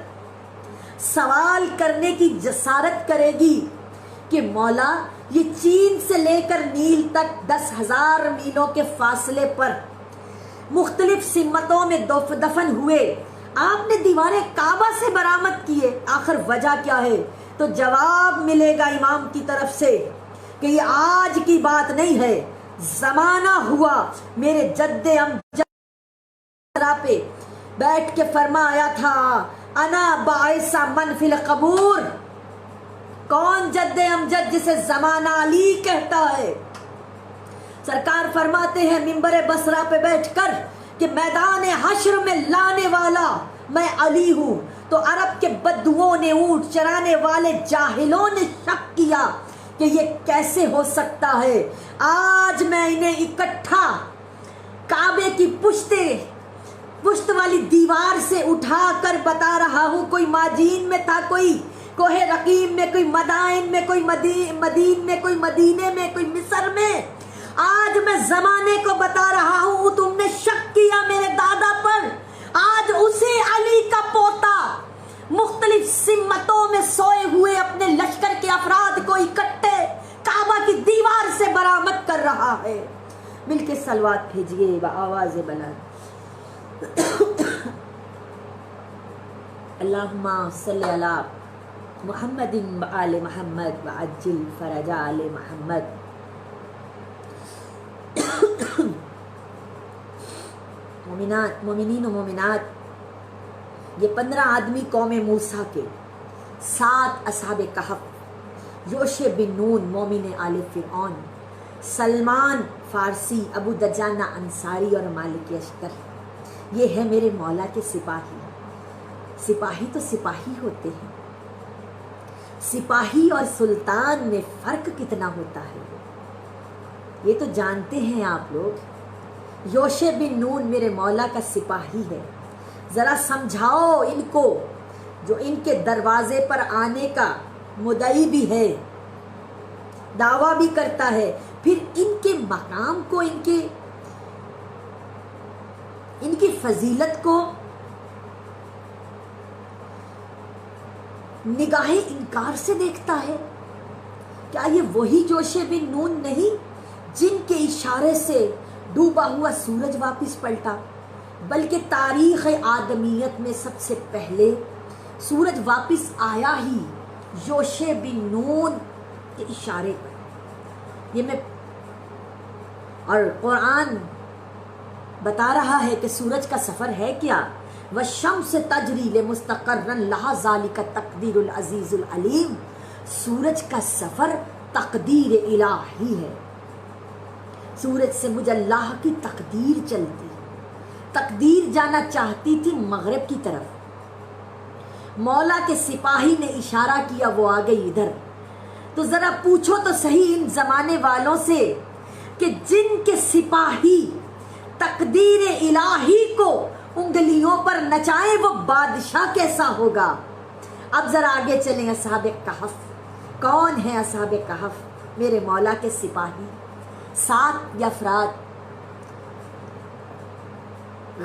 سوال کرنے کی جسارت کرے گی کہ مولا یہ چین سے لے کر نیل تک 10,000 میلوں کے فاصلے پر مختلف سمتوں میں دفن ہوئے، آپ نے دیواریں کعبہ سے برآمد کیے، آخر وجہ کیا ہے؟ تو جواب ملے گا امام کی طرف سے کہ یہ آج کی بات نہیں ہے، زمانہ ہوا میرے جد امجد پہ بیٹھ کے فرمایا تھا انا باعث من فی القبور۔ کون جد امجد جسے زمانہ علی کہتا ہے؟ سرکار فرماتے ہیں منبر بصرہ پہ بیٹھ کر کہ میدان حشر میں لانے والا میں علی ہوں۔ تو عرب کے بدوؤں نے، اونٹ چرانے والے جاہلوں نے شک کیا کہ یہ کیسے ہو سکتا ہے۔ آج میں انہیں اکٹھا کعبے کی پشت والی دیوار سے اٹھا کر بتا رہا ہوں، کوئی ماجین میں تھا، کوئی کوہ رقیم میں، کوئی مدائن میں، کوئی مدین میں، کوئی مدینے میں، کوئی مصر میں۔ آج میں زمانے کو بتا رہا ہوں، تم نے شک کیا میرے دادا پر، آج اسی علی کا پوتا مختلف سمتوں میں سوئے ہوئے اپنے لشکر کے افراد کو اکٹھے کعبہ کی دیوار سے برآمد کر رہا ہے۔ مل کے صلوات بھیجیے بآواز بلند۔ اللہم صلی علی محمد وآل محمد وعجل فرج آل محمد۔ مومنین و مومنات، یہ 15 آدمی قوم موسیٰ کے، 7 اصحاب کہف، یوشع بن نون مومن آل فرعون، سلمان فارسی، ابو دجانہ انصاری اور مالک اشتر، یہ ہے میرے مولا کے سپاہی۔ سپاہی تو سپاہی ہوتے ہیں، سپاہی اور سلطان میں فرق کتنا ہوتا ہے یہ تو جانتے ہیں آپ لوگ۔ یوشع بن نون میرے مولا کا سپاہی ہے، ذرا سمجھاؤ ان کو، جو ان کے دروازے پر آنے کا مدعی بھی ہے، دعویٰ بھی کرتا ہے، پھر ان کے مقام کو، ان کی فضیلت کو نگاہ انکار سے دیکھتا ہے۔ کیا یہ وہی یوشع بن نون نہیں جن کے اشارے سے ڈوبا ہوا سورج واپس پلٹا؟ بلکہ تاریخ آدمیت میں سب سے پہلے سورج واپس آیا ہی یوشع بن نون کے اشارے پر۔ یہ اور قرآن بتا رہا ہے کہ سورج کا سفر ہے کیا؟ وَالشَّمْسِ تَجْرِي لِمُسْتَقَرٍّ لَهَا ذَلِكَ التَّقْدِيرُ الْعَزِيزُ الْعَلِيمُ۔ سورج کا سفر تقدیر الہی ہے، سورج سے مجھ اللہ کی تقدیر چلتی ہے۔ تقدیر جانا چاہتی تھی مغرب کی طرف، مولا کے سپاہی نے اشارہ کیا، وہ آ گئی ادھر۔ تو ذرا پوچھو تو صحیح ان زمانے والوں سے کہ جن کے سپاہی تقدیر الہی کو انگلیوں پر نچائیں وہ بادشاہ کیسا ہوگا؟ اب ذرا آگے چلیں۔ اصحاب کہف کون ہیں؟ اصحاب کہف میرے مولا کے سپاہی، 7 افراد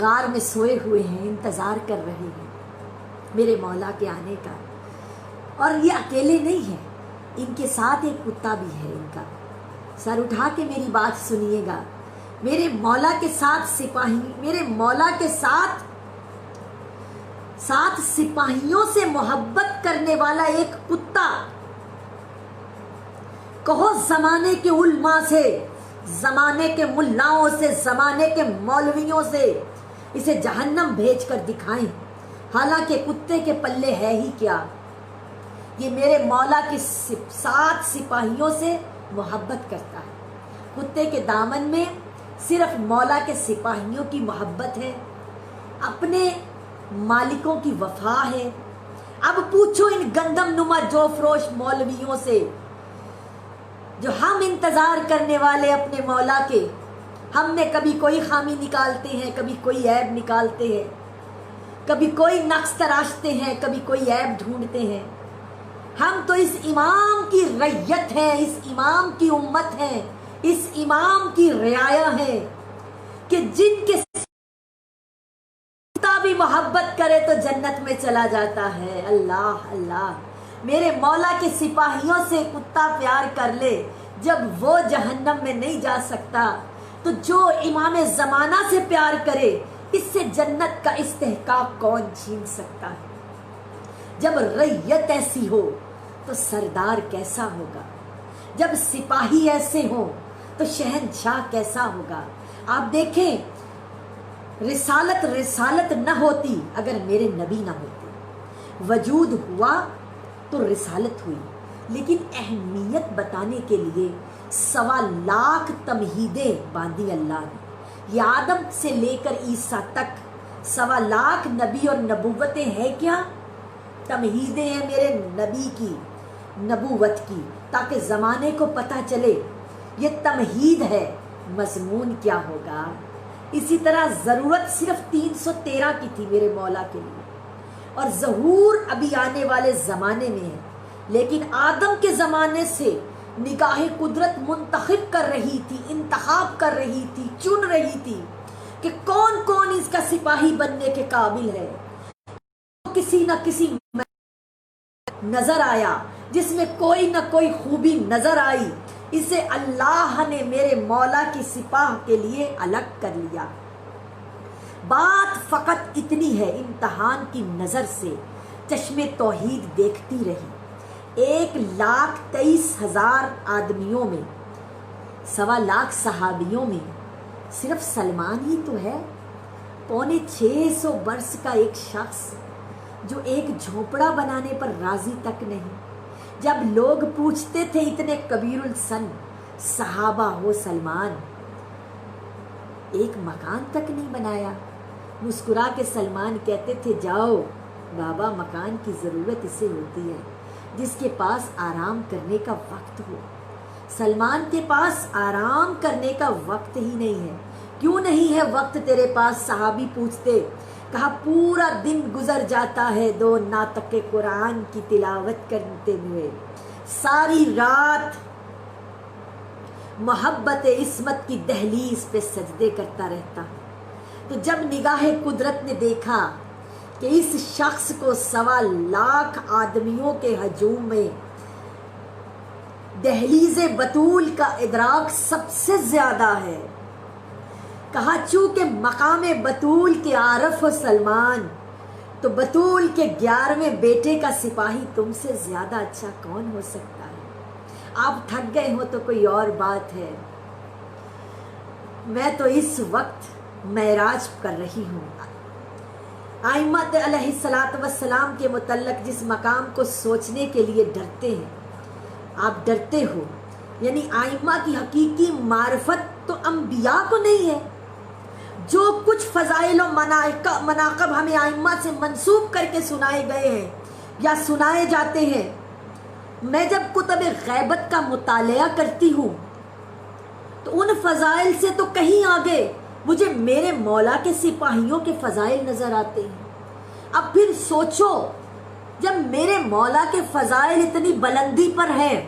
غار میں سوئے ہوئے ہیں، انتظار کر رہے ہیں میرے مولا کے آنے کا۔ اور یہ اکیلے نہیں ہیں، ان کے ساتھ ایک کتا بھی ہے ان کا۔ سر اٹھا کے میری بات سنیے گا، میرے مولا کے ساتھ سپاہی، میرے مولا کے ساتھ سپاہیوں سے محبت کرنے والا ایک کتا، کہو زمانے کے علماء سے، زمانے کے ملاؤں سے، زمانے کے مولویوں سے اسے جہنم بھیج کر دکھائیں، حالانکہ کتے کے پلے ہے ہی کیا۔ یہ میرے مولا کے ساتھ سپاہیوں سے محبت کرتا ہے۔ کتے کے دامن میں صرف مولا کے سپاہیوں کی محبت ہے، اپنے مالکوں کی وفا ہے۔ اب پوچھو ان گندم نما جو فروش مولویوں سے، جو ہم انتظار کرنے والے اپنے مولا کے، ہم نے کبھی کوئی خامی نکالتے ہیں، کبھی کوئی عیب نکالتے ہیں، کبھی کوئی نقص تراشتے ہیں، کبھی کوئی عیب ڈھونڈتے ہیں۔ ہم تو اس امام کی رعیت ہیں، اس امام کی امت ہیں، اس امام کی رعایا ہیں کہ جن کے کتا بھی محبت کرے تو جنت میں چلا جاتا ہے۔ اللہ اللہ، میرے مولا کے سپاہیوں سے کتا پیار کر لے، جب وہ جہنم میں نہیں جا سکتا تو جو امام زمانہ سے پیار کرے اس سے جنت کا استحقاق کون چھین سکتا ہے؟ جب رعیت ایسی ہو تو سردار کیسا ہوگا، جب سپاہی ایسے ہوں تو شہنشاہ کیسا ہوگا۔ آپ دیکھیں، رسالت نہ ہوتی اگر میرے نبی نہ ہوتے، وجود ہوا تو رسالت ہوئی، لیکن اہمیت بتانے کے لیے 1.25 تمہیدیں باندھی اللہ نے۔ یہ آدم سے لے کر عیسیٰ تک 1.25 نبی اور نبوتیں ہیں کیا؟ تمہیدیں ہیں میرے نبی کی، نبوت کی، تاکہ زمانے کو پتہ چلے یہ تمہید ہے، مضمون کیا ہوگا۔ اسی طرح ضرورت صرف 313 کی تھی میرے مولا کے لیے، اور ظہور ابھی آنے والے زمانے میں ہے، لیکن آدم کے زمانے سے نگاہ قدرت منتخب کر رہی تھی، انتخاب کر رہی تھی، چن رہی تھی کہ کون کون اس کا سپاہی بننے کے قابل ہے۔ کسی نہ کسی نظر آیا جس میں کوئی نہ کوئی خوبی نظر آئی، اسے اللہ نے میرے مولا کی سپاہ کے لیے الگ کر لیا۔ بات فقط اتنی ہے، امتحان کی نظر سے چشم توحید دیکھتی رہی۔ 1,23,000 آدمیوں میں، 1.25 صحابیوں میں صرف سلمان ہی تو ہے، 650 برس کا ایک شخص جو ایک جھونپڑا بنانے پر راضی تک نہیں۔ جب لوگ پوچھتے تھے اتنے کبیر السن صحابہ ہو سلمان، ایک مکان تک نہیں بنایا، مسکرا کے سلمان کہتے تھے جاؤ بابا، مکان کی ضرورت اسے ہوتی ہے جس کے پاس آرام کرنے کا وقت ہو۔ سلمان کے پاس آرام کرنے کا وقت ہی نہیں ہے۔ کیوں نہیں ہے وقت تیرے پاس؟ صحابی پوچھتے، کہا پورا دن گزر جاتا ہے 2 ناطق قرآن کی تلاوت کرتے ہوئے، ساری رات محبت عصمت کی دہلیز پہ سجدے کرتا رہتا۔ تو جب نگاہ قدرت نے دیکھا کہ اس شخص کو 1.25 آدمیوں کے ہجوم میں دہلیز بطول کا ادراک سب سے زیادہ ہے، کہا چونکہ مقام بطول کے عارف ہو سلمان، تو بطول کے 11ویں بیٹے کا سپاہی تم سے زیادہ اچھا کون ہو سکتا ہے؟ آپ تھک گئے ہو تو کوئی اور بات ہے، میں تو اس وقت معراج کر رہی ہوں۔ ائمہ علیہ السلام کے متعلق جس مقام کو سوچنے کے لیے ڈرتے ہیں، آپ ڈرتے ہو، یعنی ائمہ کی حقیقی معرفت تو انبیاء کو نہیں ہے۔ جو کچھ فضائل و مناقب ہمیں ائمہ سے منسوب کر کے سنائے گئے ہیں یا سنائے جاتے ہیں، میں جب کتب غیبت کا مطالعہ کرتی ہوں تو ان فضائل سے تو کہیں آگے مجھے میرے مولا کے سپاہیوں کے فضائل نظر آتے ہیں۔ اب پھر سوچو، جب میرے مولا کے فضائل اتنی بلندی پر ہیں،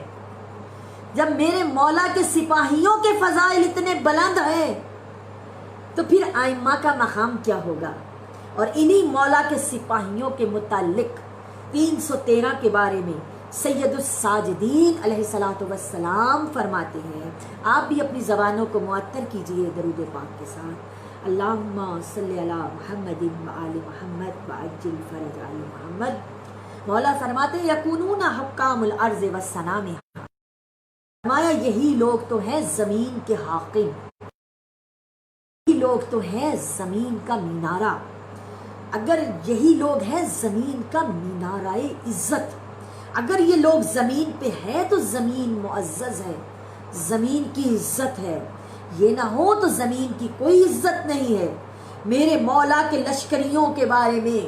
جب میرے مولا کے سپاہیوں کے فضائل اتنے بلند ہیں، تو پھر ائمہ کا مقام کیا ہوگا؟ اور انہی مولا کے سپاہیوں کے متعلق 313 کے بارے میں سید الساجدین علیہ الصلوۃ والسلام فرماتے ہیں، آپ بھی اپنی زبانوں کو معطر کیجئے درود پاک کے ساتھ، اللہم صلی علی محمد وآل محمد وعجل فرج آل محمد۔ مولا فرماتے ہیں یکونون حکام الارض والسنام، فرمایا یہی لوگ تو ہیں زمین کے حاکم، یہی لوگ تو ہیں زمین کا مینارہ۔ اگر یہی لوگ ہیں زمین کا مینارہ عزت، اگر یہ لوگ زمین پہ ہے تو زمین معزز ہے، زمین کی عزت ہے، یہ نہ ہو تو زمین کی کوئی عزت نہیں ہے۔ میرے مولا کے لشکریوں کے بارے میں،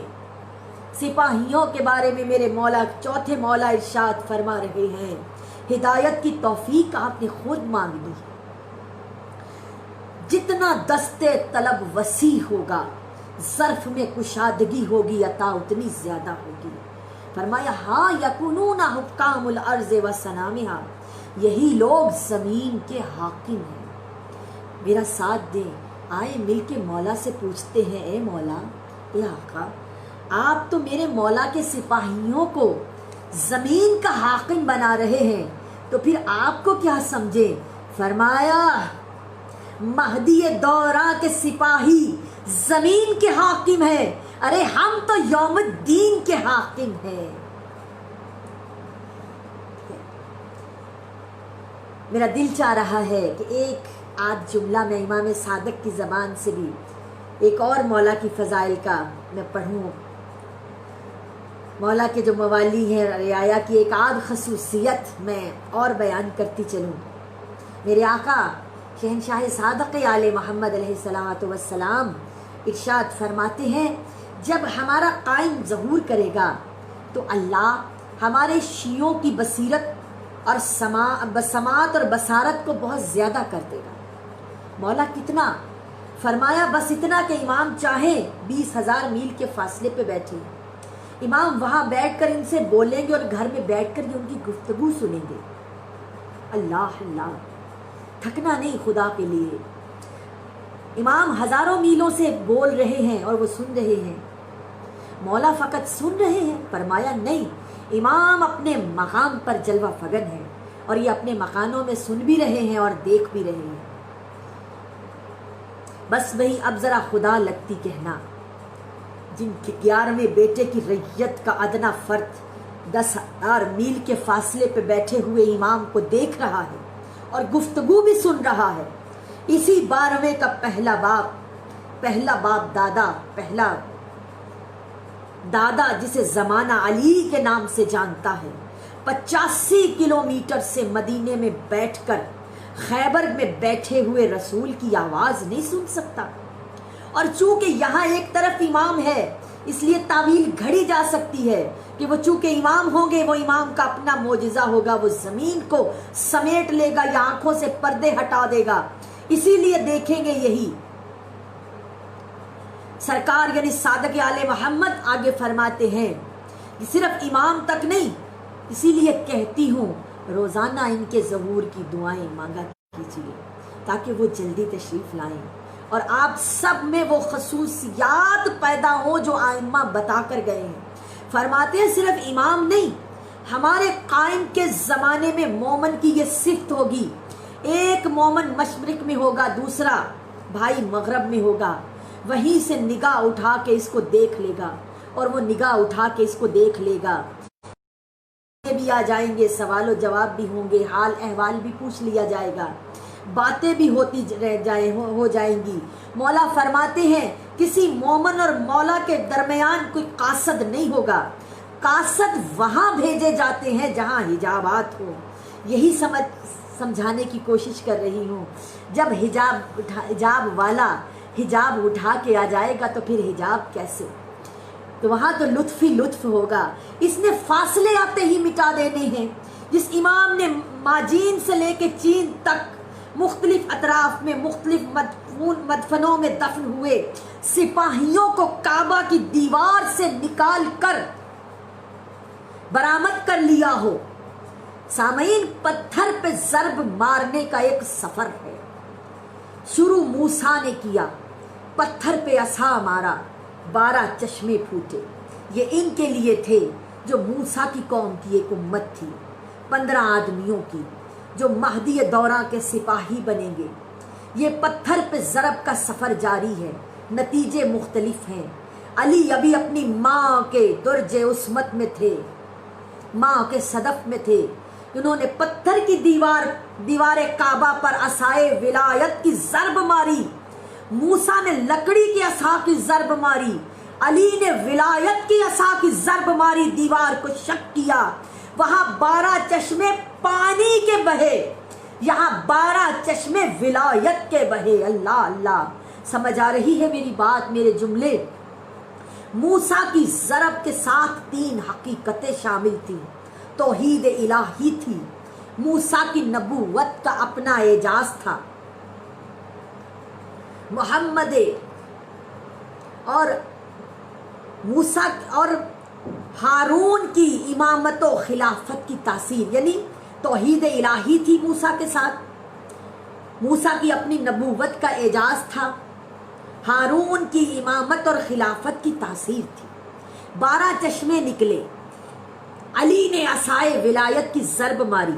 سپاہیوں کے بارے میں میرے مولا چوتھے مولا ارشاد فرما رہے ہیں، ہدایت کی توفیق آپ نے خود مانگ لی، جتنا دستے طلب وسیع ہوگا ظرف میں کشادگی ہوگی، عطا اتنی زیادہ ہوگی۔ فرمایا ہاں یکونون حکام الارض وسنامہا، یہی لوگ زمین کے حاکم ہیں۔ میرا ساتھ دیں، آئے مل کے مولا سے پوچھتے ہیں، اے مولا، اے آقا، آپ تو میرے مولا کے سپاہیوں کو زمین کا حاکم بنا رہے ہیں، تو پھر آپ کو کیا سمجھے؟ فرمایا مہدی دوراں کے سپاہی زمین کے حاکم ہیں، ارے ہم تو یوم الدین کے حاکم ہیں۔ میرا دل چاہ رہا ہے کہ ایک آدھ جملہ میں امام صادق کی زبان سے بھی ایک اور مولا کی فضائل کا میں پڑھوں، مولا کے جو موالی ہیں رعایا کی ایک آدھ خصوصیت میں اور بیان کرتی چلوں۔ میرے آقا شہنشاہ صادق آل محمد علیہ الصلوۃ والسلام ارشاد فرماتے ہیں، جب ہمارا قائم ظہور کرے گا تو اللہ ہمارے شیعوں کی بصیرت اور سماعت اور بصارت کو بہت زیادہ کر دے گا۔ مولا کتنا؟ فرمایا بس اتنا کہ امام چاہیں 20,000 میل کے فاصلے پہ بیٹھے، امام وہاں بیٹھ کر ان سے بولیں گے اور گھر میں بیٹھ کر یہ ان کی گفتگو سنیں گے۔ اللہ اللہ، تھکنا نہیں خدا کے لیے۔ امام ہزاروں میلوں سے بول رہے ہیں اور وہ سن رہے ہیں، مولا فقط سن رہے ہیں؟ فرمایا نہیں، امام اپنے مقام پر جلوہ فگن ہے اور یہ اپنے مکانوں میں سن بھی رہے ہیں اور دیکھ بھی رہے ہیں۔ بس وہی اب ذرا خدا لگتی کہنا، جن کے 11ویں بیٹے کی ریت کا ادنا فرد 10,000 میل کے فاصلے پہ بیٹھے ہوئے امام کو دیکھ رہا ہے اور گفتگو بھی سن رہا ہے، اسی 12ویں کا پہلا باپ پہلا دادا جسے زمانہ علی کے نام سے جانتا ہے، 85 کلومیٹر سے مدینے میں بیٹھ کر خیبر میں بیٹھے ہوئے رسول کی آواز نہیں سن سکتا، اور چونکہ یہاں ایک طرف امام ہے اس لیے تعویل گھڑی جا سکتی ہے کہ وہ چونکہ امام ہوں گے، وہ امام کا اپنا معجزہ ہوگا، وہ زمین کو سمیٹ لے گا یا آنکھوں سے پردے ہٹا دے گا، اسی لیے دیکھیں گے یہی سرکار یعنی صادق آل محمد آگے فرماتے ہیں کہ صرف امام تک نہیں، اسی لیے کہتی ہوں روزانہ ان کے ظہور کی دعائیں مانگا کیجیے تاکہ وہ جلدی تشریف لائیں اور آپ سب میں وہ خصوصیات پیدا ہوں جو آئمہ بتا کر گئے ہیں۔ فرماتے ہیں صرف امام نہیں، ہمارے قائم کے زمانے میں مومن کی یہ صفت ہوگی، ایک مومن مشرق میں ہوگا، دوسرا بھائی مغرب میں ہوگا، وہیں سے نگاہ اٹھا کے اس کو دیکھ لے گا اور وہ نگاہ اٹھا کے اس کو دیکھ لے گا، بھی آ جائیں گے، سوال و جواب بھی ہوں گے، حال احوال بھی پوچھ لیا جائے گا، باتیں بھی ہو جائیں گی۔ مولا فرماتے ہیں کسی مومن اور مولا کے درمیان کوئی قاصد نہیں ہوگا، قاصد وہاں بھیجے جاتے ہیں جہاں حجابات ہوں۔ یہی سمجھانے کی کوشش کر رہی ہوں، جب حجاب والا حجاب اٹھا کے آ جائے گا تو پھر حجاب کیسے؟ تو وہاں تو لطف ہی لطف ہوگا۔ اس نے فاصلے آتے ہی مٹا دینے ہیں۔ جس امام نے ماجین سے لے کے چین تک مختلف اطراف میں مختلف مدفنوں میں دفن ہوئے سپاہیوں کو کعبہ کی دیوار سے نکال کر برآمد کر لیا ہو، سامعین پتھر پہ ضرب مارنے کا ایک سفر ہے۔ شروع موسیٰ نے کیا، پتھر پہ عصا مارا، 12 چشمے پھوٹے، یہ ان کے لیے تھے جو موسیٰ کی قوم کی ایک امت تھی 15 آدمیوں کی جو مہدی دوراں کے سپاہی بنیں گے. یہ پتھر پہ ضرب کا سفر جاری ہے، نتیجے مختلف ہیں. علی ابھی اپنی ماں کے درج عصمت میں تھے، ماں کے صدف میں تھے. انہوں نے پتھر کی دیوار کعبہ پر عصائے ولایت کی ضرب ماری. موسیٰ نے لکڑی کی عصا کی ضرب ماری، علی نے ولایت کی عصا کی ضرب ماری، دیوار کو شق کیا. وہاں 12 چشمے پانی کے بہے، یہاں 12 چشمے ولایت کے بہے. اللہ اللہ، سمجھ آ رہی ہے میری بات، میرے جملے؟ موسیٰ کی ضرب کے ساتھ 3 حقیقتیں شامل تھیں. توحید الہی تھی، موسیٰ کی نبوت کا اپنا اعجاز تھا، محمد اور موسیٰ اور ہارون کی امامت و خلافت کی تاثیر، یعنی توحید الہی تھی موسیٰ کے ساتھ، موسیٰ کی اپنی نبوت کا اعجاز تھا، ہارون کی امامت اور خلافت کی تاثیر تھی. 12 چشمے نکلے، علی نے عصائے ولایت کی ضرب ماری.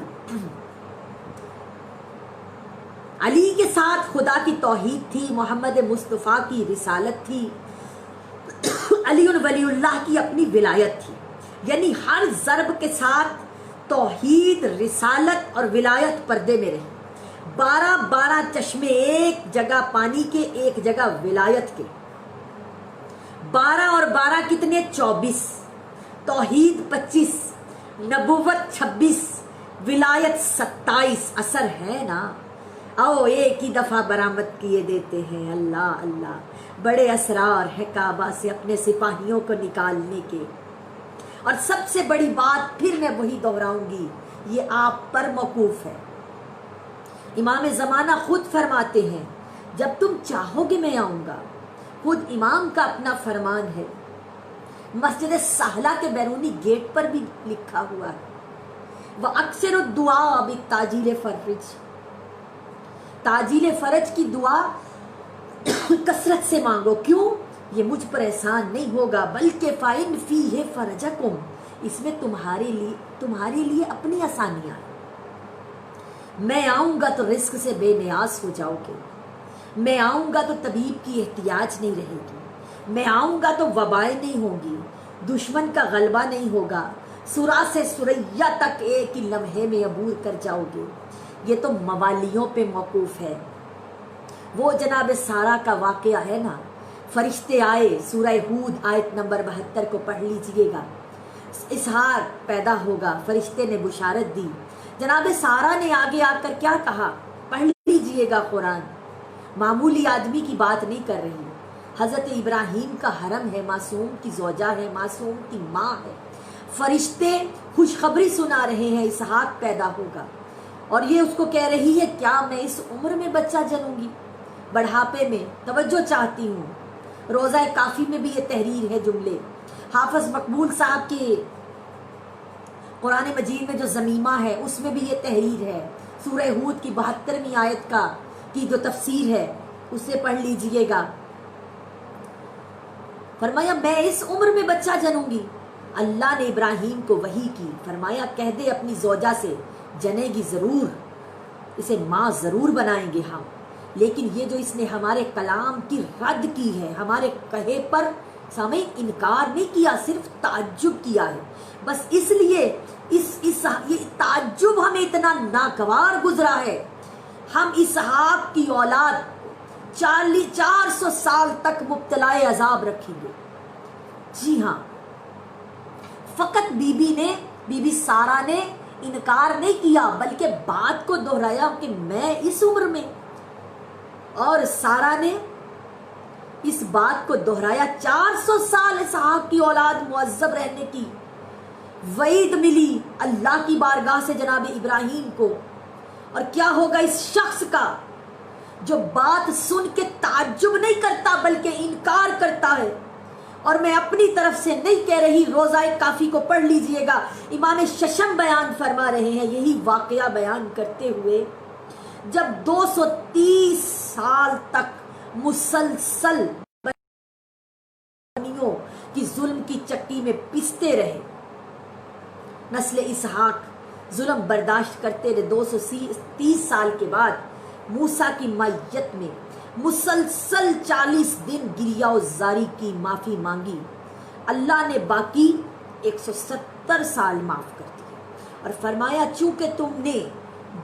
علی کے ساتھ خدا کی توحید تھی، محمد مصطفیٰ کی رسالت تھی، علی ولی اللہ کی اپنی ولایت تھی. یعنی ہر ضرب کے ساتھ توحید، رسالت اور ولایت پردے میں رہی. 12 چشمے، ایک جگہ پانی کے، ایک جگہ ولایت کے. 12 اور 12 کتنے؟ 24. توحید 25، نبوت 26، ولایت 27. اثر ہے نا؟ آؤ ایک ہی دفعہ برآمد کیے دیتے ہیں. اللہ اللہ، بڑے اسرار ہے کعبہ سے اپنے سپاہیوں کو نکالنے کے. اور سب سے بڑی بات پھر میں وہی دہراؤں گی، یہ آپ پر موقوف ہے. امام زمانہ خود فرماتے ہیں جب تم چاہو گے میں آؤں گا. خود امام کا اپنا فرمان ہے، مسجد سہلہ کے بیرونی گیٹ پر بھی لکھا ہوا ہے، وَأَكْثِرُ الدُّعَاءَ بِالتَّعْجِيلِ فَرِّجْ. تعجیل فرج کی دعا کثرت سے مانگو. کیوں؟ یہ مجھ پر احسان نہیں ہوگا، بلکہ فَإِنْ فِيهِ فَرَجَكُمْ، اس میں تمہارے لیے اپنی آسانیاں ہیں. میں آؤں گا تو رزق سے بے نیاز ہو جاؤ گے، میں آؤں گا تو طبیب کی احتیاج نہیں رہے گی، میں آؤں گا تو وبائیں نہیں ہوں گی، دشمن کا غلبہ نہیں ہوگا، سورہ سے سریہ تک ایک ہی لمحے میں عبور کر جاؤ گے. یہ تو موالیوں پہ موقوف ہے. وہ جناب سارہ کا واقعہ ہے نا، فرشتے آئے، سورہ ہود آیت نمبر 72 کو پڑھ لیجئے گا. اسحاق پیدا ہوگا، فرشتے نے بشارت دی. جناب سارہ نے آگے آ کر کیا کہا؟ پڑھ لیجئے گا قرآن. معمولی آدمی کی بات نہیں کر رہی. حضرت ابراہیم کا حرم ہے، معصوم کی زوجہ ہے، معصوم کی ماں ہے. فرشتے خوشخبری سنا رہے ہیں اسحاق پیدا ہوگا، اور یہ اس کو کہہ رہی ہے کیا میں اس عمر میں بچہ جنوں گی، بڑھاپے میں؟ توجہ چاہتی ہوں. روزہ کافی میں بھی یہ تحریر ہے جملے. حافظ مقبول صاحب کے قرآن مجید میں جو زمیمہ ہے اس میں بھی یہ تحریر ہے. سورہ ہود کی 72ویں آیت کی جو تفسیر ہے اسے پڑھ لیجئے گا. فرمایا میں اس عمر میں بچہ جنوں گی. اللہ نے ابراہیم کو وحی کی، فرمایا کہہ دے اپنی زوجہ سے جنے گی ضرور، اسے ماں ضرور بنائیں گے ہم. لیکن یہ جو اس نے ہمارے کلام کی رد کی ہے، ہمارے کہے پر سامعین انکار نہیں کیا، صرف تعجب کیا ہے. بس اس لیے یہ تعجب ہمیں اتنا ناگوار گزرا ہے. ہم اسحاق کی اولاد 400 سال تک مبتلا عذاب رکھیں گے. جی ہاں، فقط بی بی سارہ نے انکار نہیں کیا بلکہ بات کو دہرایا کہ میں اس عمر میں، اور سارہ نے اس بات کو دہرایا. 400 سال اسحاق کی اولاد معذب رہنے کی وعید ملی اللہ کی بارگاہ سے جناب ابراہیم کو. اور کیا ہوگا اس شخص کا جو بات سن کے تعجب نہیں کرتا بلکہ انکار کرتا ہے. اور میں اپنی طرف سے نہیں کہہ رہی، روزہ کافی کو پڑھ لیجئے گا. امام ششم بیان فرما رہے ہیں یہی واقعہ بیان کرتے ہوئے، جب 230 سال تک مسلسل کی ظلم کی چکی میں پستے رہے، نسل اسحاق ظلم برداشت کرتے رہے 230 سال کے بعد موسیٰ کی مائیت میں مسلسل 40 دن گریہ و زاری کی معافی مانگی، اللہ نے باقی 170 سال معاف کر دیے اور فرمایا چونکہ تم نے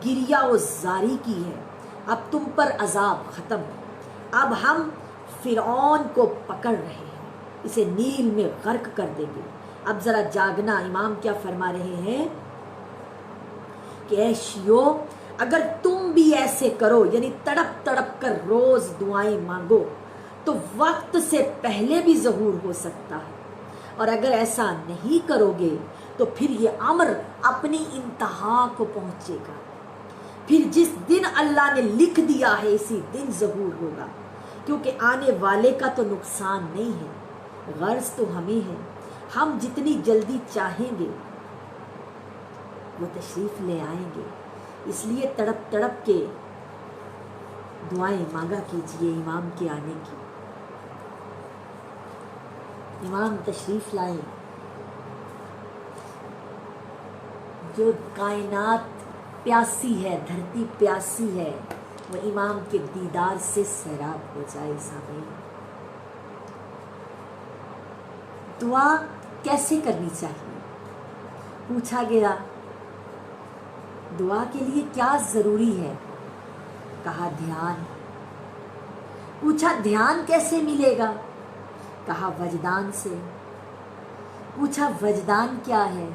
گریہ و زاری کی ہے اب تم پر عذاب ختم، اب ہم فرعون کو پکڑ رہے ہیں، اسے نیل میں غرق کر دیں گے، اب ذرا جاگنا۔ امام کیا فرما رہے ہیں کہ اے شیو اگر تم بھی ایسے کرو، یعنی تڑپ تڑپ کر روز دعائیں مانگو تو وقت سے پہلے بھی ظہور ہو سکتا ہے، اور اگر ایسا نہیں کرو گے تو پھر یہ امر اپنی انتہا کو پہنچے گا، پھر جس دن اللہ نے لکھ دیا ہے اسی دن ظہور ہوگا، کیونکہ آنے والے کا تو نقصان نہیں ہے، غرض تو ہمیں ہے، ہم جتنی جلدی چاہیں گے وہ تشریف لے آئیں گے، اس لیے تڑپ تڑپ کے دعائیں مانگا کیجئے امام کے آنے کی۔ امام تشریف لائیں، جو کائنات پیاسی ہے، دھرتی پیاسی ہے، وہ امام کے دیدار سے سیراب ہو جائے۔ سامعین، دعا کیسے کرنی چاہیے؟ پوچھا گیا دعا کے لیے کیا ضروری ہے؟ کہا دھیان۔ پوچھا دھیان کیسے ملے گا؟ کہا وجدان سے۔ پوچھا وجدان کیا ہے؟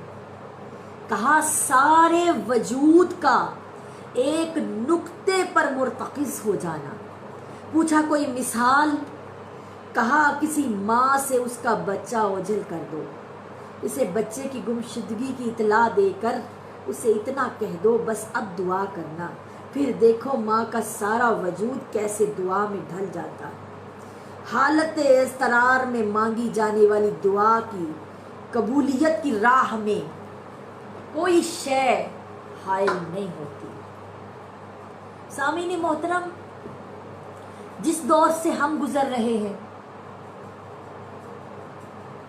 کہا سارے وجود کا ایک نقطے پر مرتکز ہو جانا۔ پوچھا کوئی مثال؟ کہا کسی ماں سے اس کا بچہ اوجھل کر دو، اسے بچے کی گمشدگی کی اطلاع دے کر اسے اتنا کہہ دو بس اب دعا کرنا، پھر دیکھو ماں کا سارا وجود کیسے دعا میں ڈھل جاتا ہے۔ حالت اضطرار میں مانگی جانے والی دعا کی قبولیت کی راہ میں کوئی شے حائل نہیں ہوتی۔ سامعین محترم، جس دور سے ہم گزر رہے ہیں،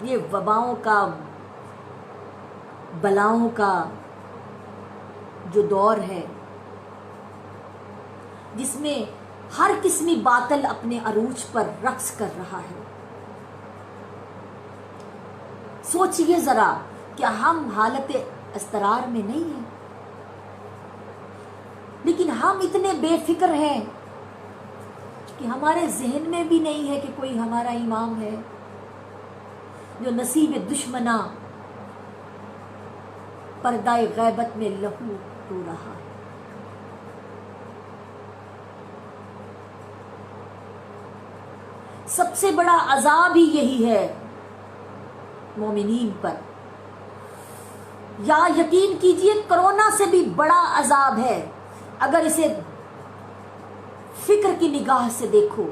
یہ وباؤں کا، بلاؤں کا جو دور ہے، جس میں ہر قسمی باطل اپنے عروج پر رقص کر رہا ہے، سوچئے ذرا کہ ہم حالت اضطرار میں نہیں ہیں، لیکن ہم اتنے بے فکر ہیں کہ ہمارے ذہن میں بھی نہیں ہے کہ کوئی ہمارا امام ہے جو نصیب دشمنا پردہ غیبت میں لہو رو رہا ہے۔ سب سے بڑا عذاب ہی یہی ہے مومنین پر، یا یقین کیجئے کرونا سے بھی بڑا عذاب ہے اگر اسے فکر کی نگاہ سے دیکھو۔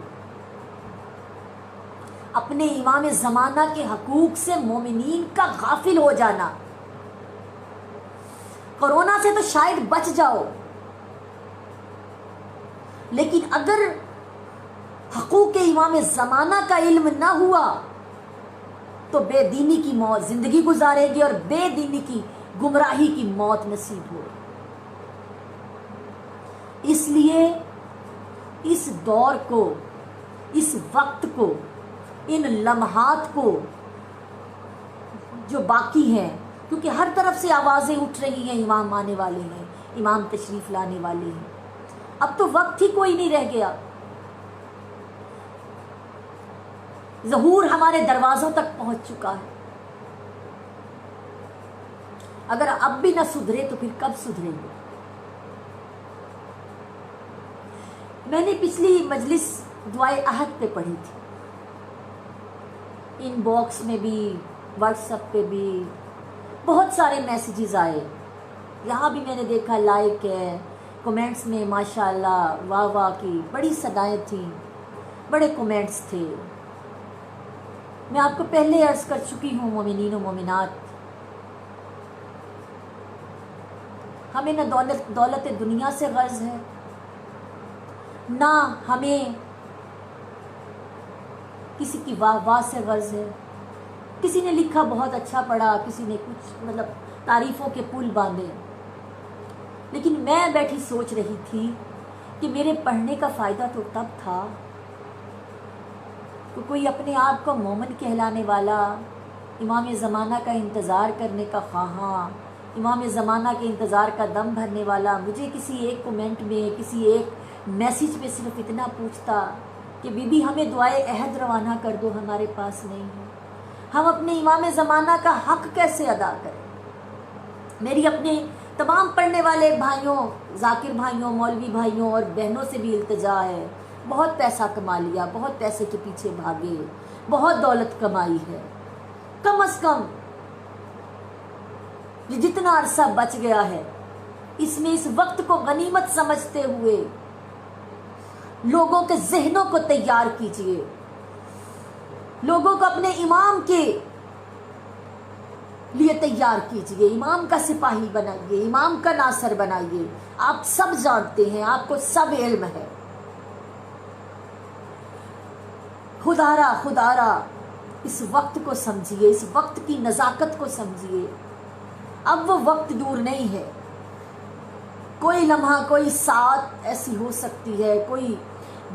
اپنے امام زمانہ کے حقوق سے مومنین کا غافل ہو جانا۔ کرونا سے تو شاید بچ جاؤ، لیکن اگر حقوق امام زمانہ کا علم نہ ہوا تو بے دینی کی موت زندگی گزارے گی اور بے دینی کی گمراہی کی موت نصیب ہو۔ اس لیے اس دور کو، اس وقت کو، ان لمحات کو جو باقی ہیں، کیونکہ ہر طرف سے آوازیں اٹھ رہی ہیں امام آنے والے ہیں، امام تشریف لانے والے ہیں، اب تو وقت ہی کوئی نہیں رہ گیا، ظہور ہمارے دروازوں تک پہنچ چکا ہے۔ اگر اب بھی نہ سدھرے تو پھر کب سدھریں گے؟ میں نے پچھلی مجلس دعائے عہد پہ پڑھی تھی، ان باکس میں بھی، واٹس ایپ پہ بھی بہت سارے میسیجز آئے، یہاں بھی میں نے دیکھا لائک ہے، کومنٹس میں ماشاءاللہ واہ واہ کی بڑی صدائیں تھیں، بڑے کومنٹس تھے۔ میں آپ کو پہلے عرض کر چکی ہوں مومنین و مومنات، ہمیں نہ دولت دنیا سے غرض ہے، نہ ہمیں کسی کی واہ واہ سے غرض ہے، کسی نے لکھا بہت اچھا پڑھا، کسی نے کچھ مطلب تعریفوں کے پل باندھے، لیکن میں بیٹھی سوچ رہی تھی کہ میرے پڑھنے کا فائدہ تو تب تھا کہ کوئی اپنے آپ کو مومن کہلانے والا، امام زمانہ کا انتظار کرنے کا خواہاں، امام زمانہ کے انتظار کا دم بھرنے والا، مجھے کسی ایک کومنٹ میں، کسی ایک میسیج میں صرف اتنا پوچھتا کہ بی بی ہمیں دعائے عہد روانہ کر دو، ہمارے پاس نہیں ہے، ہم اپنے امام زمانہ کا حق کیسے ادا کریں۔ میری اپنے تمام پڑھنے والے بھائیوں، ذاکر بھائیوں، مولوی بھائیوں اور بہنوں سے بھی التجا ہے، بہت پیسہ کما لیا، بہت پیسے کے پیچھے بھاگے، بہت دولت کمائی ہے، کم از کم یہ جتنا عرصہ بچ گیا ہے اس میں اس وقت کو غنیمت سمجھتے ہوئے لوگوں کے ذہنوں کو تیار کیجئے، لوگوں کو اپنے امام کے لیے تیار کیجئے، امام کا سپاہی بنائیے، امام کا ناصر بنائیے۔ آپ سب جانتے ہیں، آپ کو سب علم ہے، خدارا اس وقت کو سمجھیے، اس وقت کی نزاکت کو سمجھیے۔ اب وہ وقت دور نہیں ہے، کوئی لمحہ، کوئی ساعت ایسی ہو سکتی ہے، کوئی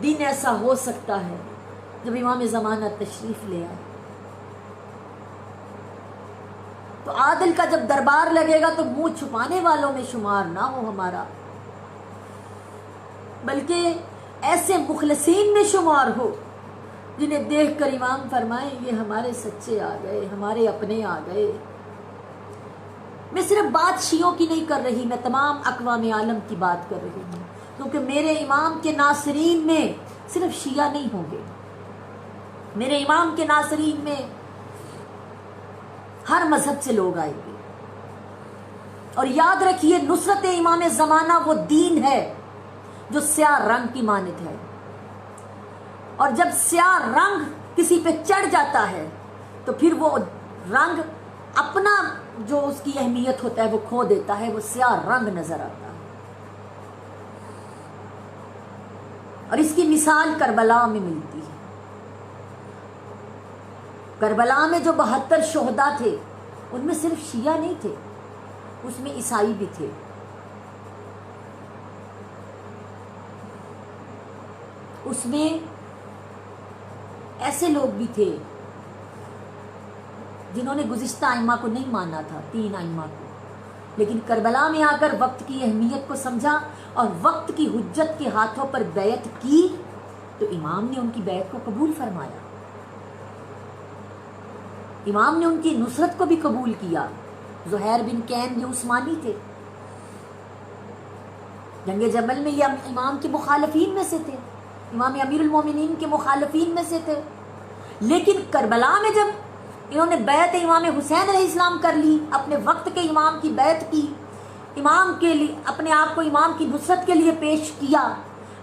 دن ایسا ہو سکتا ہے جب امام زمانہ تشریف لے آئے، تو عادل کا جب دربار لگے گا تو منہ چھپانے والوں میں شمار نہ ہو ہمارا، بلکہ ایسے مخلصین میں شمار ہو جنہیں دیکھ کر امام فرمائیں یہ ہمارے سچے آ گئے، ہمارے اپنے آ گئے۔ میں صرف بات شیعوں کی نہیں کر رہی، میں تمام اقوام عالم کی بات کر رہی ہوں، کیونکہ میرے امام کے ناصرین میں صرف شیعہ نہیں ہوں گے، میرے امام کے ناصرین میں ہر مذہب سے لوگ آئیں گے۔ اور یاد رکھیے، نصرت امام زمانہ وہ دین ہے جو سیاہ رنگ کی مانند ہے، اور جب سیاہ رنگ کسی پہ چڑھ جاتا ہے تو پھر وہ رنگ اپنا جو اس کی اہمیت ہوتا ہے وہ کھو دیتا ہے، وہ سیاہ رنگ نظر آتا ہے۔ اور اس کی مثال کربلا میں ملتی ہے۔ کربلا میں جو 72 شہداء تھے ان میں صرف شیعہ نہیں تھے، اس میں عیسائی بھی تھے، اس میں ایسے لوگ بھی تھے جنہوں نے گزشتہ ائمہ کو نہیں مانا تھا، 3 ائمہ کو، لیکن کربلا میں آ کر وقت کی اہمیت کو سمجھا اور وقت کی حجت کے ہاتھوں پر بیعت کی تو امام نے ان کی بیعت کو قبول فرمایا، امام نے ان کی نصرت کو بھی قبول کیا۔ زہیر بن کین یہ عثمانی تھے، جنگ جمل میں یہ امام کے مخالفین میں سے تھے، امام امیر المومنین کے مخالفین میں سے تھے، لیکن کربلا میں جب انہوں نے بیعت امام حسین علیہ السلام کر لی، اپنے وقت کے امام کی بیعت کی، امام کے لیے اپنے آپ کو امام کی نصرت کے لیے پیش کیا،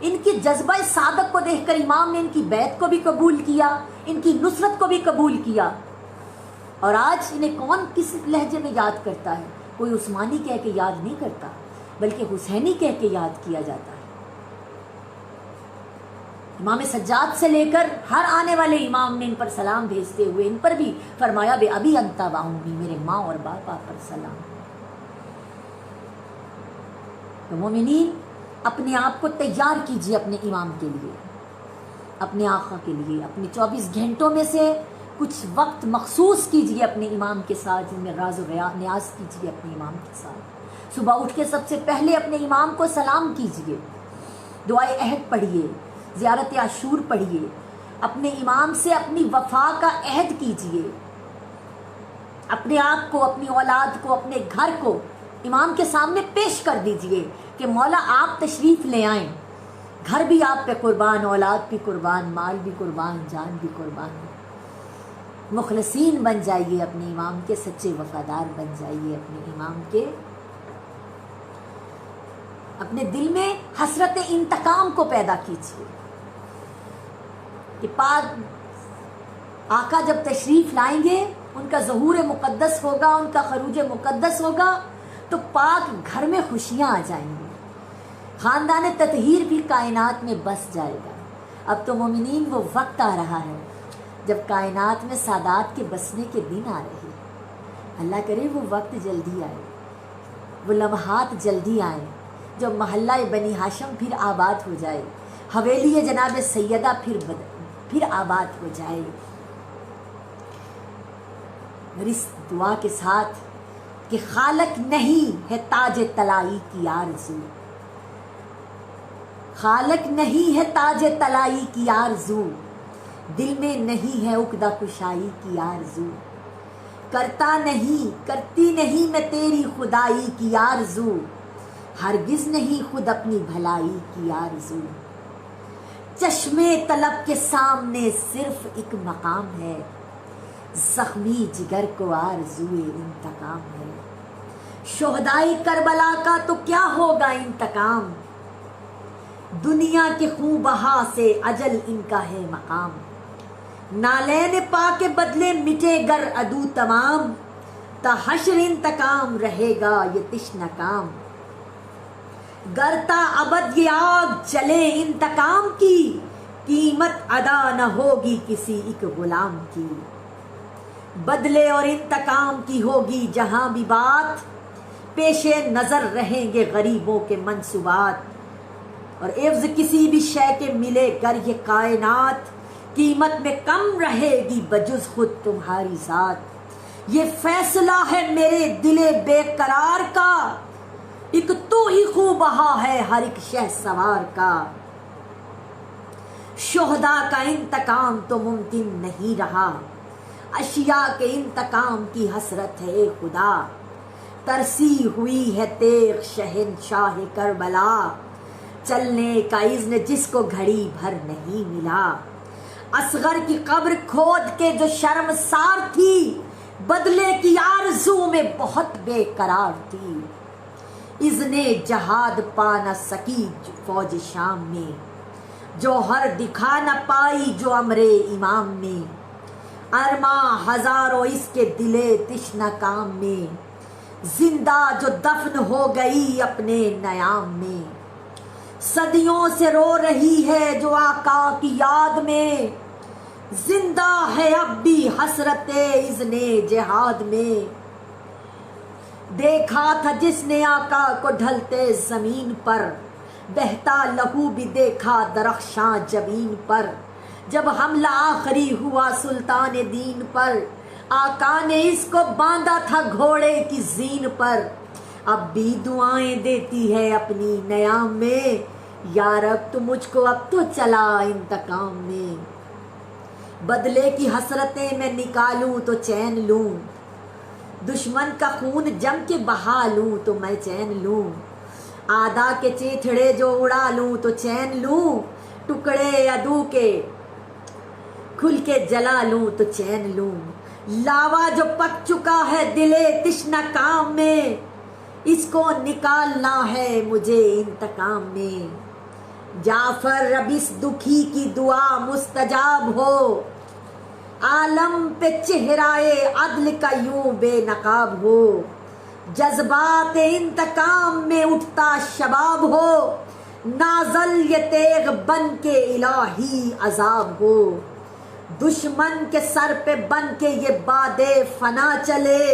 ان کی جذبہ صادق کو دیکھ کر امام نے ان کی بیعت کو بھی قبول کیا، ان کی نصرت کو بھی قبول کیا۔ اور آج انہیں کون کس لہجے میں یاد کرتا ہے؟ کوئی عثمانی کہہ کے یاد نہیں کرتا، بلکہ حسینی کہہ کے یاد کیا جاتا ہے۔ امام سجاد سے لے کر ہر آنے والے امام نے ان پر سلام بھیجتے ہوئے ان پر بھی فرمایا بے ابی انت و امی، میرے ماں اور باپا پر سلام۔ تو مومنین، اپنے آپ کو تیار کیجیے اپنے امام کے لیے، اپنے آقا کے لیے، اپنے 24 گھنٹوں میں سے کچھ وقت مخصوص کیجیے اپنے امام کے ساتھ، جن میں راز و نیاز کیجیے اپنے امام کے ساتھ۔ صبح اٹھ کے سب سے پہلے اپنے امام کو سلام کیجیے، دعائے عہد پڑھیے، زیارت عاشور پڑھیے، اپنے امام سے اپنی وفا کا عہد کیجیے، اپنے آپ کو، اپنی اولاد کو، اپنے گھر کو امام کے سامنے پیش کر دیجئے کہ مولا آپ تشریف لے آئیں، گھر بھی آپ پہ قربان، اولاد بھی قربان، مال بھی قربان، جان بھی قربان۔ مخلصین بن جائیے، اپنے امام کے سچے وفادار بن جائیے، اپنے امام کے، اپنے دل میں حسرت انتقام کو پیدا کیجیے کہ پاک آقا جب تشریف لائیں گے، ان کا ظہور مقدس ہوگا، ان کا خروج مقدس ہوگا تو پاک گھر میں خوشیاں آ جائیں گی، خاندان تطہیر بھی کائنات میں بس جائے گا۔ اب تو مومنین وہ وقت آ رہا ہے جب کائنات میں سادات کے بسنے کے دن آ رہے، اللہ کرے وہ وقت جلدی آئے، وہ لمحات جلدی آئیں جب محلہ بنی ہاشم پھر آباد ہو جائے، حویلی جناب سیدہ پھر آباد ہو جائے۔ اور اس دعا کے ساتھ کہ خالق نہیں ہے تاج طلائی کی آرزو، خالق نہیں ہے تاج طلائی کی آرزو، دل میں نہیں ہے عقدہ کشائی کی آرزو، کرتی نہیں میں تیری خدائی کی آرزو، ہرگز نہیں خود اپنی بھلائی کی آرزو، چشمے طلب کے سامنے صرف ایک مقام ہے، زخمی جگر کو آرزوئے انتقام ہے، شہدائے کربلا کا تو کیا ہوگا انتقام، دنیا کے خون بہا سے اجل ان کا ہے مقام، نالین پا کے بدلے مٹے گر عدو تمام، تا حشر انتقام رہے گا یہ تشنہ کام، گر تا ابد یہ آگ جلے انتقام کی، قیمت ادا نہ ہوگی کسی ایک غلام کی، بدلے اور انتقام کی ہوگی جہاں بھی بات، پیش نظر رہیں گے غریبوں کے منصوبات، اور عوض کسی بھی شے کے ملے گر یہ کائنات، قیمت میں کم رہے گی بجز خود تمہاری ذات، یہ فیصلہ ہے میرے دل بے قرار کا، ایک تو ہی خوں بہا ہے ہر ایک شہ سوار کا، شہداء کا انتقام تو ممکن نہیں رہا، اشیاء کے انتقام کی حسرت ہے خدا، ترسی ہوئی ہے تیغ شہنشاہ کربلا، چلنے کا اذن جس کو گھڑی بھر نہیں ملا، اصغر کی قبر کھود کے جو شرمسار تھی، بدلے کی آرزو میں بہت بے قرار تھی، اذن جہاد پا نہ سکی فوج شام میں، جوہر دکھا نہ پائی جو امر امام میں، ارماں ہزاروں اس کے دلے تشنہ کام میں، زندہ جو دفن ہو گئی اپنے نیام میں، صدیوں سے رو رہی ہے جو آقا کی یاد میں، زندہ ہے اب بھی حسرت اذن جہاد میں، دیکھا تھا جس نے آقا کو ڈھلتے زمین پر، بہتا لہو بھی دیکھا درخشاں جبین پر، جب حملہ آخری ہوا سلطان دین پر، آقا نے اس کو باندھا تھا گھوڑے کی زین پر، اب بھی دعائیں دیتی ہے اپنی نیام میں، یا رب تو مجھ کو اب تو چلا انتقام میں، بدلے کی حسرتیں میں نکالوں تو چین لوں، دشمن کا خون جم کے بہا لوں تو میں چین لوں، آدھا کے چیتھڑے جو اڑا لوں تو چین لوں، ٹکڑے عدو کے کھل کے جلا لوں تو چین لوں، لاوا جو پک چکا ہے دلے تشنہ کام میں، اس کو نکالنا ہے مجھے انتقام میں، جعفر اب اس دکھی کی دعا مستجاب ہو، عالم پہ چہرائے عدل کا یوں بے نقاب ہو، جذبات انتقام میں اٹھتا شباب ہو، نازل یہ تیغ بن کے الہی عذاب ہو، دشمن کے سر پہ بن کے یہ باد فنا چلے،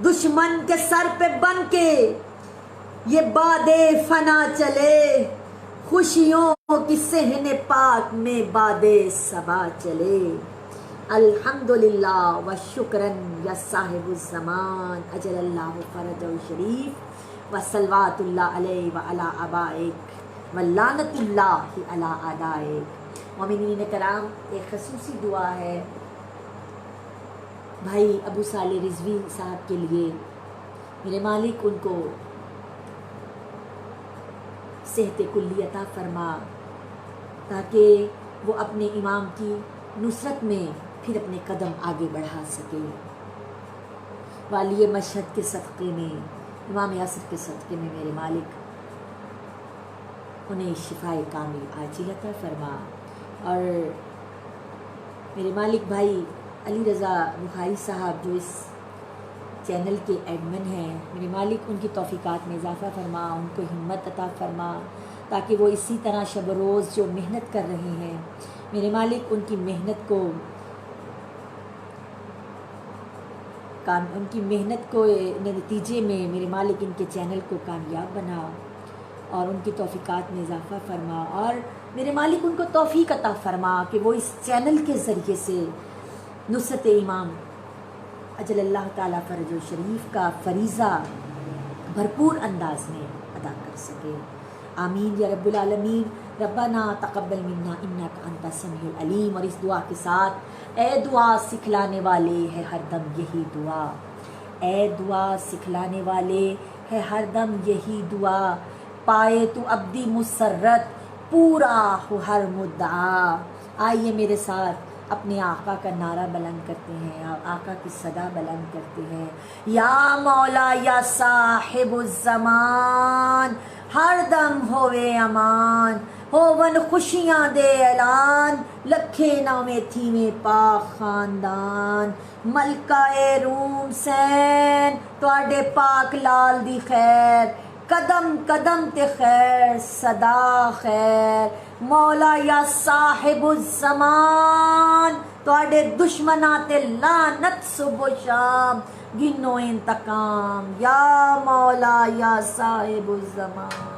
دشمن کے سر پہ بن کے یہ باد فنا چلے، خوشیوں کی صحن پاک میں باد صبا چلے، الحمدللہ و شکرن یا صاحب الزمان اجل اللہ فرجہ شریف، و صلوات اللہ علیہ و علی آبائک و لعنت اللہ علی اعدائک۔ مومنین کرام، ایک خصوصی دعا ہے بھائی ابو صالح رضوی صاحب کے لیے، میرے مالک ان کو صحت کلی عطا فرما، تاکہ وہ اپنے امام کی نصرت میں پھر اپنے قدم آگے بڑھا سکے، والی مشہد کے صدقے میں، امام عصر کے صدقے میں میرے مالک انہیں شفائے کامل عاجل عطا فرما، اور میرے مالک بھائی علی رضا بخاری صاحب جو اس چینل کے ایڈمن ہیں، میرے مالک ان کی توفیقات میں اضافہ فرما، ان کو ہمت عطا فرما، تاکہ وہ اسی طرح شب و روز جو محنت کر رہے ہیں، میرے مالک ان کی محنت کو ان کی محنت کو نتیجے میں میرے مالک ان کے چینل کو کامیاب بنا اور ان کی توفیقات میں اضافہ فرما، اور میرے مالک ان کو توفیق عطا فرما کہ وہ اس چینل کے ذریعے سے نصرت امام اجل اللہ تعالیٰ فرج و شریف کا فریضہ بھرپور انداز میں ادا کر سکے۔ آمین یا رب العالمین۔ ربنا تقبل منا انک انت السمیع العلیم۔ اور اس دعا کے ساتھ، اے دعا سکھلانے والے ہے ہر دم یہی دعا، اے دعا سکھلانے والے ہے ہر دم یہی دعا، پائے تو عبدی مسرت پورا ہو ہر مدعا۔ آئیے میرے ساتھ اپنے آقا کا نعرہ بلند کرتے ہیں، آقا کی صدا بلند کرتے ہیں، یا مولا یا صاحب الزمان، ہر دم ہوئے امان، ہوون خوشیاں دے اعلان، لکھے نامے تھی میں پاک خاندان، ملکہ روم سین تواڈے پاک لال دی خیر، قدم قدم تے خیر صدا خیر، مولا یا صاحب الزمان تواڈے دشمناں تے لعنت صبح و شام، گنو انتقام، یا مولا یا صاحب الزمان۔